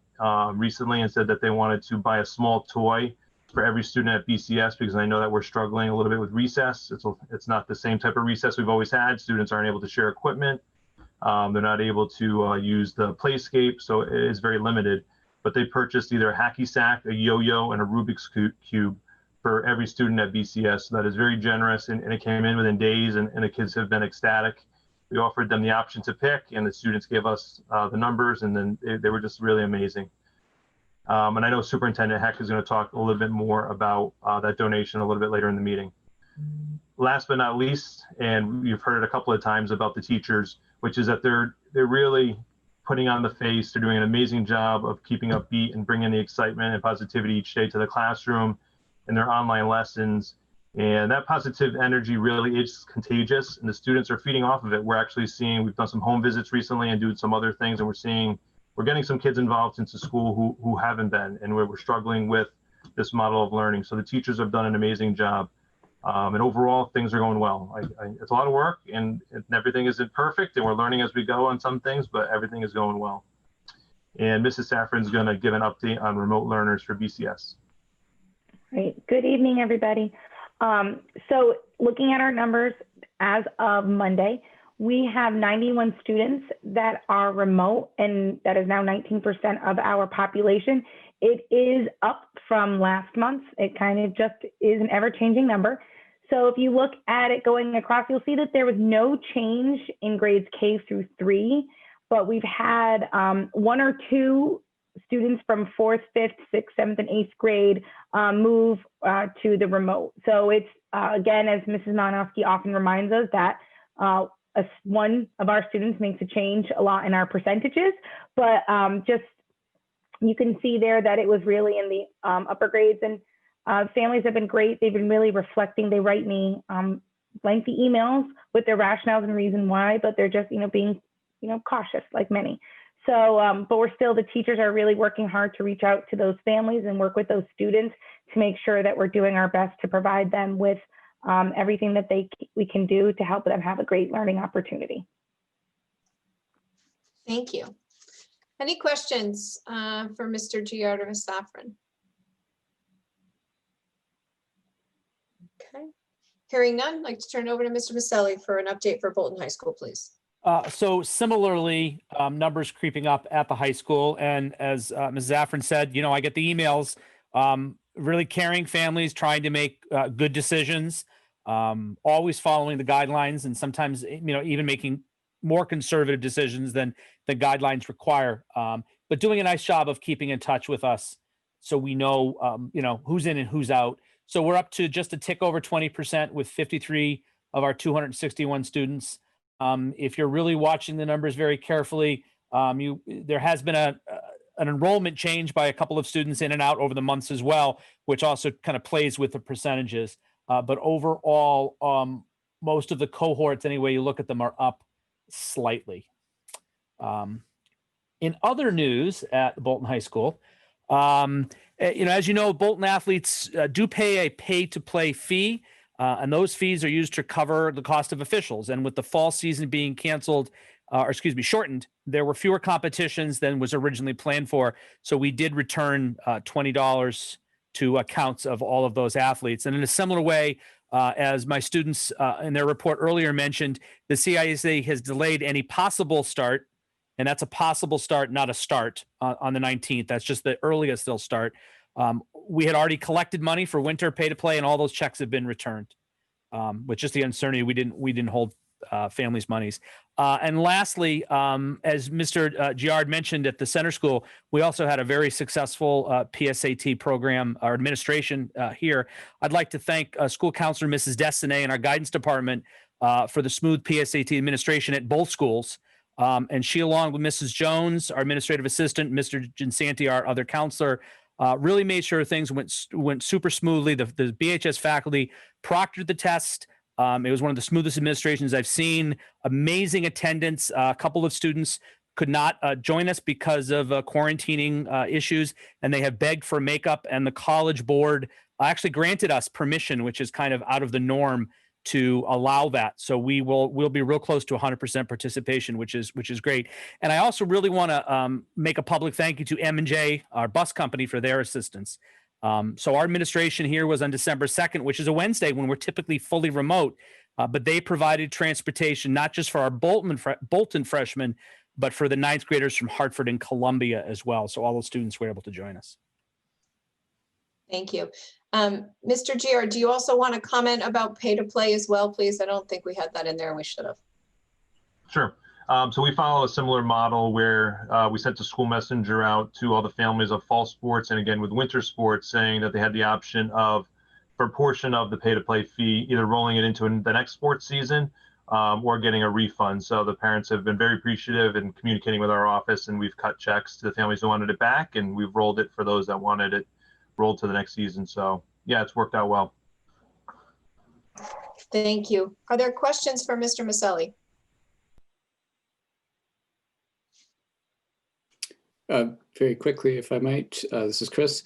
[SPEAKER 18] recently and said that they wanted to buy a small toy for every student at BCS, because I know that we're struggling a little bit with recess. It's not the same type of recess we've always had. Students aren't able to share equipment. They're not able to use the playscape, so it is very limited. But they purchased either a hacky sack, a yo-yo, and a Rubik's Cube for every student at BCS. So that is very generous, and it came in within days, and the kids have been ecstatic. We offered them the option to pick, and the students gave us the numbers, and then they were just really amazing. And I know Superintendent Hecht is going to talk a little bit more about that donation a little bit later in the meeting. Last but not least, and you've heard it a couple of times about the teachers, which is that they're really putting on the face. They're doing an amazing job of keeping upbeat and bringing the excitement and positivity each day to the classroom and their online lessons. And that positive energy really is contagious, and the students are feeding off of it. We're actually seeing, we've done some home visits recently and doing some other things, and we're getting some kids involved into school who haven't been, and we're struggling with this model of learning. So the teachers have done an amazing job. And overall, things are going well. It's a lot of work, and everything isn't perfect, and we're learning as we go on some things, but everything is going well. And Mrs. Safran's going to give an update on remote learners for BCS.
[SPEAKER 19] Great. Good evening, everybody. So looking at our numbers as of Monday, we have 91 students that are remote, and that is now 19% of our population. It is up from last month. It kind of just is an ever-changing number. So if you look at it going across, you'll see that there was no change in grades K through 3, but we've had 1 or 2 students from 4th, 5th, 6th, 7th, and 8th grade move to the remote. So it's, again, as Mrs. Malinowski often reminds us, that one of our students makes a change a lot in our percentages, but just you can see there that it was really in the upper grades, and families have been great. They've been really reflecting. They write me lengthy emails with their rationales and reason why, but they're just, being, cautious like many. So, but the teachers are really working hard to reach out to those families and work with those students to make sure that we're doing our best to provide them with everything that we can do to help them have a great learning opportunity.
[SPEAKER 2] Thank you. Any questions for Mr. Giard or Ms. Safran? Okay. Hearing none, I'd like to turn it over to Mr. Maselli for an update for Bolton High School, please.
[SPEAKER 11] So similarly, numbers creeping up at the high school. And as Ms. Safran said, I get the emails, really caring families trying to make good decisions, always following the guidelines, and sometimes, even making more conservative decisions than the guidelines require, but doing a nice job of keeping in touch with us so we know, who's in and who's out. So we're up to just a tick over 20% with 53 of our 261 students. If you're really watching the numbers very carefully, there has been an enrollment change by a couple of students in and out over the months as well, which also kind of plays with the percentages. But overall, most of the cohorts, any way you look at them, are up slightly. In other news at Bolton High School, as you know, Bolton athletes do pay a pay-to-play fee. And those fees are used to cover the cost of officials. And with the fall season being canceled, shortened, there were fewer competitions than was originally planned for. So we did return $20 to accounts of all of those athletes. And in a similar way, as my students in their report earlier mentioned, the CISA has delayed any possible start. And that's a possible start, not a start on the 19th. That's just the earliest they'll start. We had already collected money for winter pay to play, and all those checks have been returned. With just the uncertainty, we didn't hold families' monies. And lastly, as Mr. Giard mentioned at the center school, we also had a very successful PSAT program, our administration here. I'd like to thank school counselor Mrs. Destiné and our guidance department for the smooth PSAT administration at both schools. And she, along with Mrs. Jones, our administrative assistant, Mr. Ginsanti, our other counselor, really made sure things went super smoothly. The BHS faculty proctored the test. It was one of the smoothest administrations I've seen. Amazing attendance. A couple of students could not join us because of quarantining issues, and they have begged for makeup, and the college board actually granted us permission, which is kind of out of the norm, to allow that. So we'll be real close to 100% participation, which is great. And I also really want to make a public thank you to M&J, our bus company, for their assistance. So our administration here was on December 2nd, which is a Wednesday when we're typically fully remote, but they provided transportation, not just for our Bolton freshmen, but for the 9th graders from Hartford and Columbia as well. So all those students were able to join us.
[SPEAKER 2] Thank you. Mr. Giard, do you also want to comment about pay to play as well, please? I don't think we had that in there and we should have.
[SPEAKER 18] Sure. So we follow a similar model where we sent a school messenger out to all the families of fall sports and again with winter sports, saying that they had the option of, for a portion of the pay to play fee, either rolling it into the next sports season or getting a refund. So the parents have been very appreciative in communicating with our office, and we've cut checks to the families who wanted it back, and we've rolled it for those that wanted it rolled to the next season. So yeah, it's worked out well.
[SPEAKER 2] Thank you. Are there questions for Mr. Maselli?
[SPEAKER 7] Very quickly, if I might, this is Chris.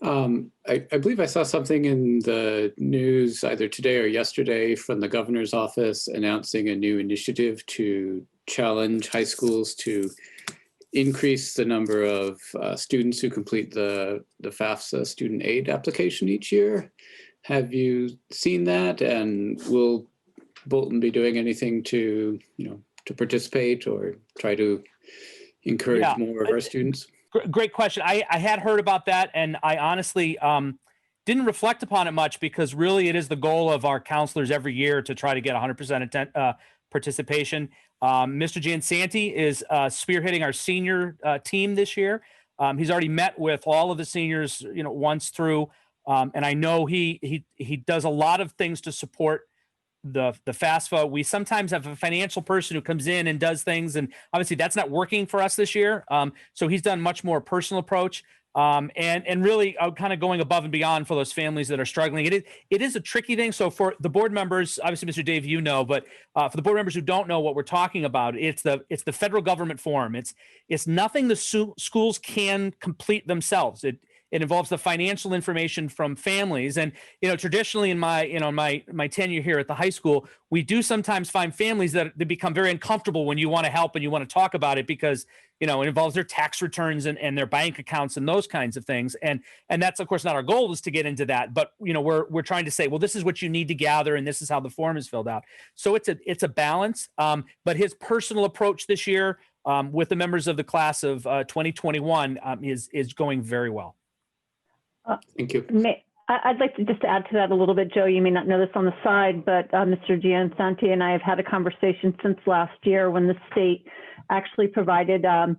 [SPEAKER 7] I believe I saw something in the news either today or yesterday from the governor's office announcing a new initiative to challenge high schools to increase the number of students who complete the FAFSA student aid application each year. Have you seen that? And will Bolton be doing anything to, to participate or try to encourage more of our students?
[SPEAKER 11] Great question. I had heard about that, and I honestly didn't reflect upon it much because really it is the goal of our counselors every year to try to get 100% participation. Mr. Giansanti is spearheading our senior team this year. He's already met with all of the seniors, once through, and I know he does a lot of things to support the FAFSA. We sometimes have a financial person who comes in and does things, and obviously that's not working for us this year. So he's done much more personal approach, and really kind of going above and beyond for those families that are struggling. It is a tricky thing. So for the board members, obviously, Mr. Dave, but for the board members who don't know what we're talking about, it's the federal government form. It's nothing the schools can complete themselves. It involves the financial information from families. And, traditionally in my tenure here at the high school, we do sometimes find families that they become very uncomfortable when you want to help and you want to talk about it because, it involves their tax returns and their bank accounts and those kinds of things. And that's, of course, not our goal is to get into that. But, we're trying to say, well, this is what you need to gather and this is how the form is filled out. So it's a balance. But his personal approach this year with the members of the class of 2021 is going very well.
[SPEAKER 7] Thank you.
[SPEAKER 5] I'd like to just add to that a little bit, Joe. You may not know this on the side, but Mr. Giansanti and I have had a conversation since last year when the state actually provided some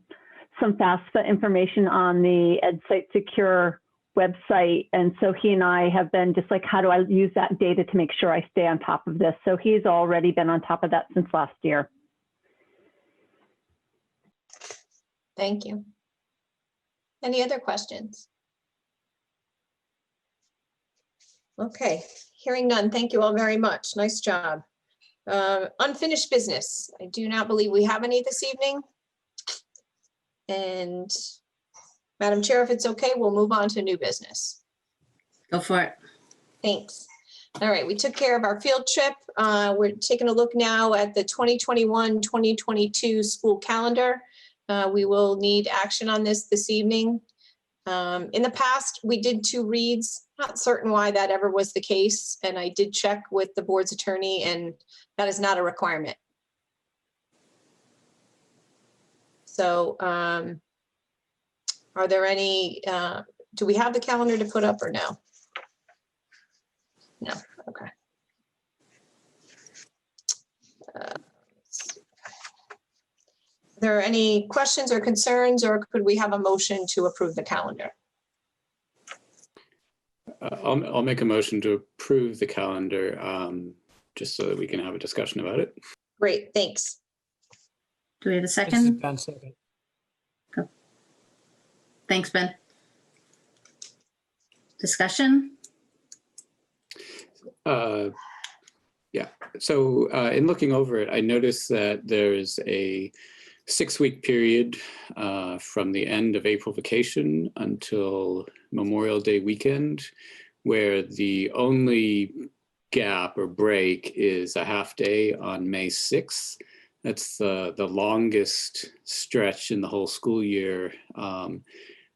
[SPEAKER 5] FAFSA information on the EdSite Secure website. And so he and I have been just like, how do I use that data to make sure I stay on top of this? So he's already been on top of that since last year.
[SPEAKER 2] Thank you. Any other questions? Okay, hearing none. Thank you all very much. Nice job. Unfinished business. I do not believe we have any this evening. And Madam Chair, if it's okay, we'll move on to new business.
[SPEAKER 1] Go for it.
[SPEAKER 2] Thanks. All right, we took care of our field trip. We're taking a look now at the 2021-2022 school calendar. We will need action on this evening. In the past, we did 2 reads. Not certain why that ever was the case. And I did check with the board's attorney and that is not a requirement. So are there any, do we have the calendar to put up or no? No, okay. Are there any questions or concerns, or could we have a motion to approve the calendar?
[SPEAKER 7] I'll make a motion to approve the calendar just so that we can have a discussion about it.
[SPEAKER 2] Great, thanks.
[SPEAKER 1] Do we have a second?
[SPEAKER 3] Ben, second.
[SPEAKER 1] Go. Thanks, Ben. Discussion?
[SPEAKER 7] Yeah, so in looking over it, I noticed that there's a 6-week period from the end of April vacation until Memorial Day weekend, where the only gap or break is a half day on May 6th. That's the longest stretch in the whole school year. I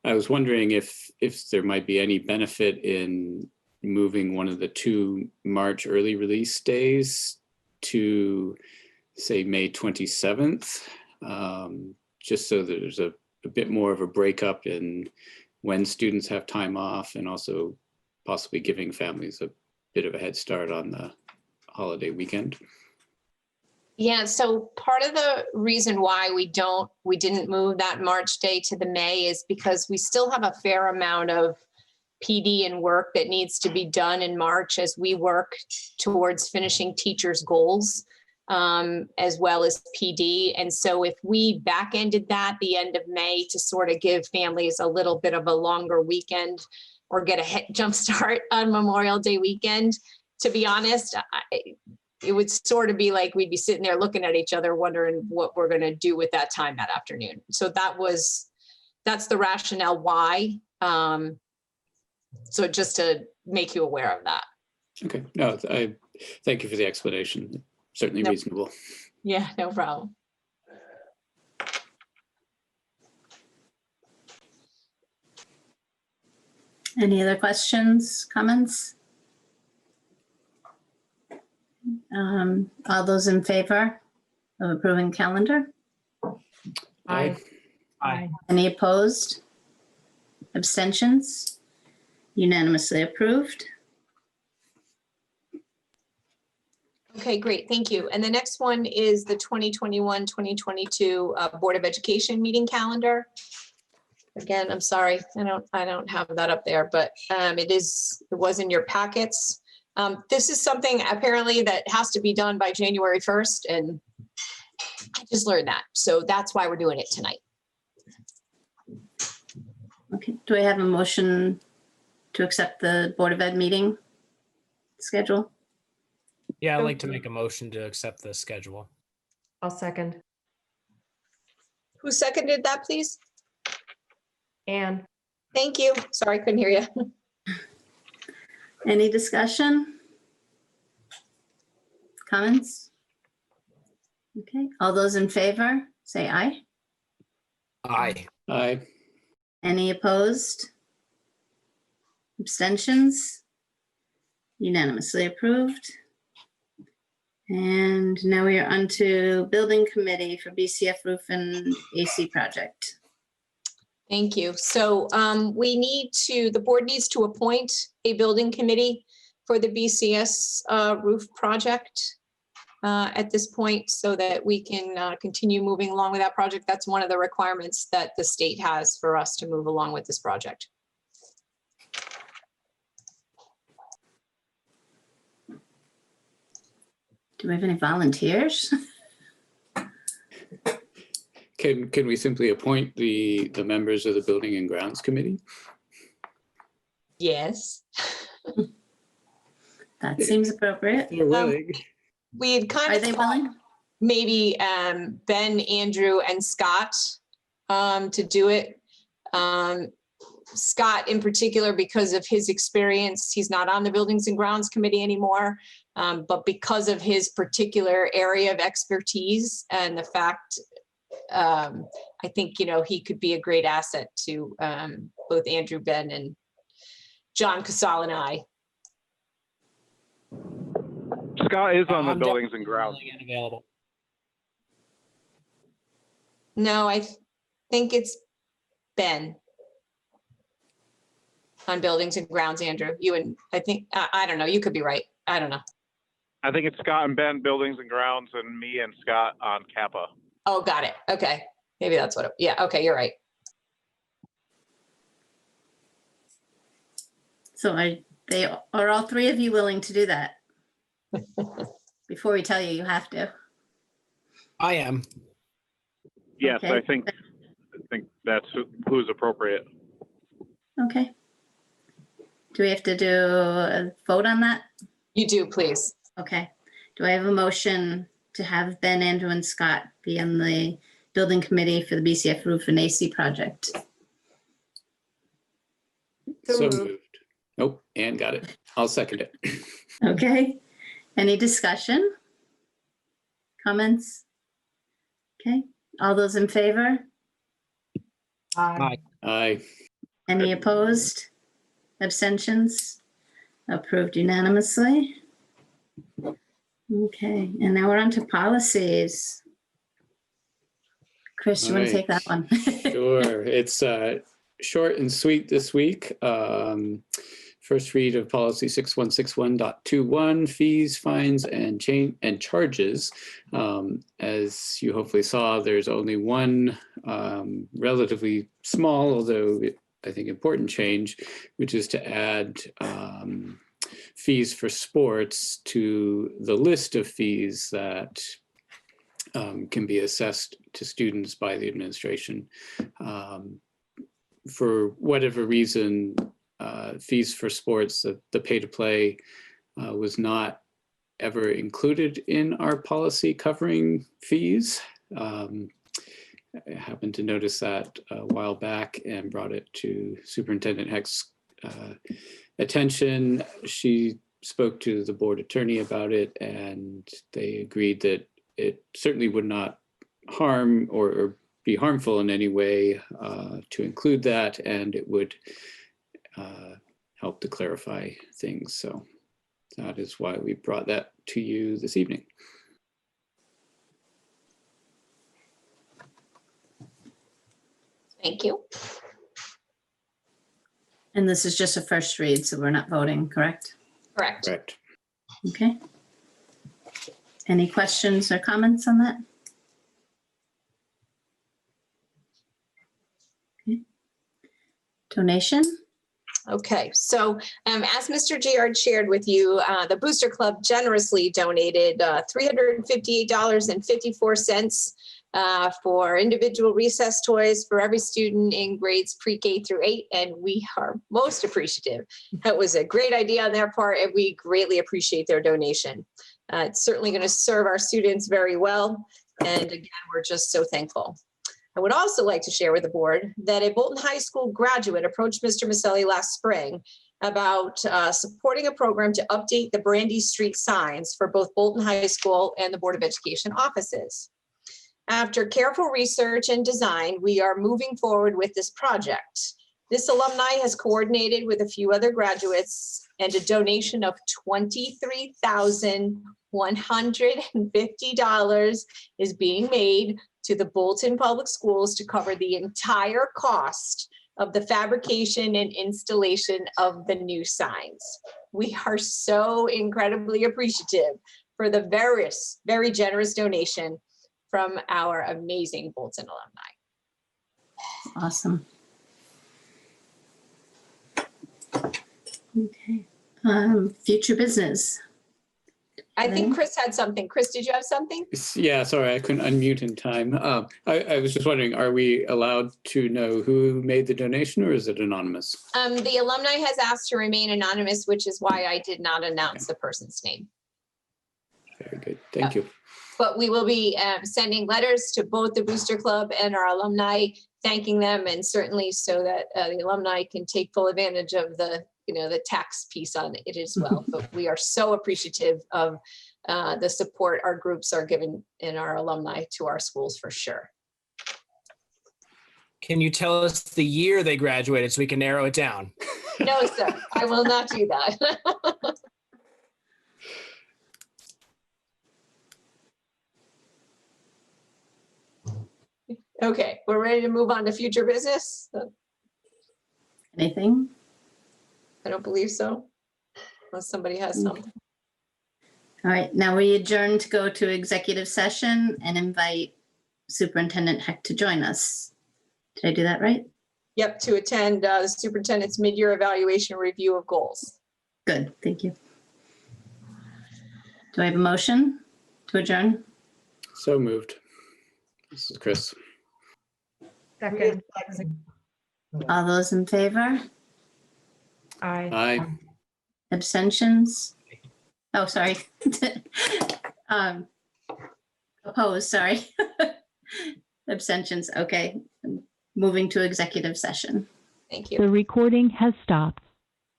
[SPEAKER 7] was wondering if there might be any benefit in moving one of the 2 March early release days to, say, May 27th. Just so that there's a bit more of a breakup in when students have time off and also possibly giving families a bit of a head start on the holiday weekend.
[SPEAKER 2] Yeah, so part of the reason why we didn't move that March day to the May is because we still have a fair amount of PD and work that needs to be done in March as we work towards finishing teachers' goals. As well as PD. And so if we back-ended that the end of May to sort of give families a little bit of a longer weekend or get a jump start on Memorial Day weekend, to be honest, it would sort of be like we'd be sitting there looking at each other wondering what we're going to do with that time that afternoon. So that's the rationale why. So just to make you aware of that.
[SPEAKER 7] Okay, no, I thank you for the explanation. Certainly
[SPEAKER 2] No.
[SPEAKER 7] reasonable.
[SPEAKER 2] Yeah, no problem.
[SPEAKER 1] Any other questions, comments? All those in favor of approving calendar?
[SPEAKER 7] Aye.
[SPEAKER 12] Aye.
[SPEAKER 1] Any opposed? Abstentions? Unanimously approved.
[SPEAKER 2] Okay, great, thank you. And the next one is the 2021-2022 Board of Education meeting calendar. Again, I'm sorry, I don't have that up there, but it was in your packets. This is something apparently that has to be done by January 1st, and I just learned that. So that's why we're doing it tonight.
[SPEAKER 1] Okay, do I have a motion to accept the Board of Ed meeting schedule?
[SPEAKER 3] Yeah, I'd like to make a motion to accept the schedule.
[SPEAKER 8] I'll second.
[SPEAKER 2] Who seconded that, please?
[SPEAKER 8] Anne.
[SPEAKER 2] Thank you. Sorry, couldn't hear you.
[SPEAKER 1] Any discussion? Comments? Okay, all those in favor, say aye.
[SPEAKER 3] Aye.
[SPEAKER 7] Aye.
[SPEAKER 1] Any opposed? Abstentions? Unanimously approved. And now we are on to Building Committee for BCF Roof and AC project.
[SPEAKER 2] Thank you. So the board needs to appoint a building committee for the BCS roof project at this point so that we can continue moving along with that project. That's one of the requirements that the state has for us to move along with this project.
[SPEAKER 1] Do we have any volunteers?
[SPEAKER 7] Can we simply appoint the members of the Building and Grounds Committee?
[SPEAKER 2] Yes.
[SPEAKER 1] That seems appropriate.
[SPEAKER 7] They're willing.
[SPEAKER 2] We had kind
[SPEAKER 1] Are
[SPEAKER 2] of
[SPEAKER 1] they
[SPEAKER 2] thought
[SPEAKER 1] willing?
[SPEAKER 2] maybe Ben, Andrew, and Scott to do it. Scott in particular, because of his experience, he's not on the Buildings and Grounds Committee anymore, but because of his particular area of expertise and the fact, I think, he could be a great asset to both Andrew, Ben, and John Casal and I.
[SPEAKER 20] Scott is on the
[SPEAKER 3] I'm
[SPEAKER 20] Buildings and Grounds.
[SPEAKER 3] definitely available.
[SPEAKER 2] No, I think it's Ben on Buildings and Grounds, Andrew. You and I think, I don't know, you could be right. I don't know.
[SPEAKER 20] I think it's Scott and Ben, Buildings and Grounds, and me and Scott on Kappa.
[SPEAKER 2] Oh, got it. Okay. Maybe that's what yeah, okay, you're right.
[SPEAKER 1] So are all three of you willing to do that? Before we tell you, you have to.
[SPEAKER 3] I am.
[SPEAKER 20] Yes,
[SPEAKER 1] Okay.
[SPEAKER 20] I think that's who's appropriate.
[SPEAKER 1] Okay. Do we have to do a vote on that?
[SPEAKER 2] You do, please.
[SPEAKER 1] Okay. Do I have a motion to have Ben, Andrew, and Scott be on the building committee for the BCF roof and AC project?
[SPEAKER 7] So moved. Nope, Ann got it. I'll second it.
[SPEAKER 1] Okay. Any discussion? Comments? Okay. All those in favor?
[SPEAKER 3] Aye.
[SPEAKER 7] Aye.
[SPEAKER 1] Any opposed? Abstentions? Approved unanimously. Okay, and now we're on to policies. Chris, you want to take that one?
[SPEAKER 7] Sure. It's short and sweet this week. First read of policy 6161.21, fees, fines, and charges. As you hopefully saw, there's only one relatively small, although I think important change, which is to add fees for sports to the list of fees that can be assessed to students by the administration. For whatever reason, fees for sports, the pay to play was not ever included in our policy covering fees. I happened to notice that a while back and brought it to Superintendent Hecht's attention. She spoke to the board attorney about it, and they agreed that it certainly would not harm or be harmful in any way to include that, and it would help to clarify things. So that is why we brought that to you this evening.
[SPEAKER 2] Thank you.
[SPEAKER 1] And this is just a first read, so we're not voting, correct?
[SPEAKER 2] Correct.
[SPEAKER 7] Correct.
[SPEAKER 1] Okay. Any questions or comments on that? Okay. Donation?
[SPEAKER 2] Okay, so as Mr. Giard shared with you, the Booster Club generously donated $358.54 for individual recess toys for every student in grades pre-K through 8, and we are most appreciative. That was a great idea on their part, and we greatly appreciate their donation. It's certainly going to serve our students very well, and again, we're just so thankful. I would also like to share with the board that a Bolton High School graduate approached Mr. Maselli last spring about supporting a program to update the Brandy Street signs for both Bolton High School and the Board of Education offices. After careful research and design, we are moving forward with this project. This alumni has coordinated with a few other graduates, and a donation of $23,150 is being made to the Bolton Public Schools to cover the entire cost of the fabrication and installation of the new signs. We are so incredibly appreciative for the very generous donation from our amazing Bolton alumni.
[SPEAKER 1] Awesome. Okay. Future business.
[SPEAKER 2] I think Chris had something. Chris, did you have something?
[SPEAKER 7] Yeah, sorry, I couldn't unmute in time. I was just wondering, are we allowed to know who made the donation, or is it anonymous?
[SPEAKER 2] The alumni has asked to remain anonymous, which is why I did not announce the person's name.
[SPEAKER 7] Very good, thank you.
[SPEAKER 2] But we will be sending letters to both the Booster Club and our alumni, thanking them, and certainly so that the alumni can take full advantage of the tax piece on it as well. But we are so appreciative of the support our groups are giving and our alumni to our schools for sure.
[SPEAKER 3] Can you tell us the year they graduated so we can narrow it down?
[SPEAKER 2] No, sir, I will not do that. Okay, we're ready to move on to future business.
[SPEAKER 1] Anything?
[SPEAKER 2] I don't believe so, unless somebody has something.
[SPEAKER 1] All right, now we adjourn to go to executive session and invite Superintendent Heck to join us. Did I do that right?
[SPEAKER 2] Yep, to attend the superintendent's mid-year evaluation review of goals.
[SPEAKER 1] Good, thank you. Do I have a motion to adjourn?
[SPEAKER 7] So moved. This is Chris.
[SPEAKER 8] Second.
[SPEAKER 1] All those in favor?
[SPEAKER 8] Aye.
[SPEAKER 7] Aye.
[SPEAKER 1] Abstentions? Oh, sorry. Opposed, sorry. Abstentions, okay. Moving to executive session.
[SPEAKER 2] Thank you.
[SPEAKER 5] The recording has stopped.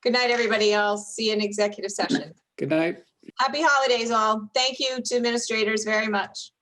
[SPEAKER 2] Good night, everybody. I'll see you in executive session.
[SPEAKER 7] Good night.
[SPEAKER 2] Happy holidays, all. Thank you to administrators very much.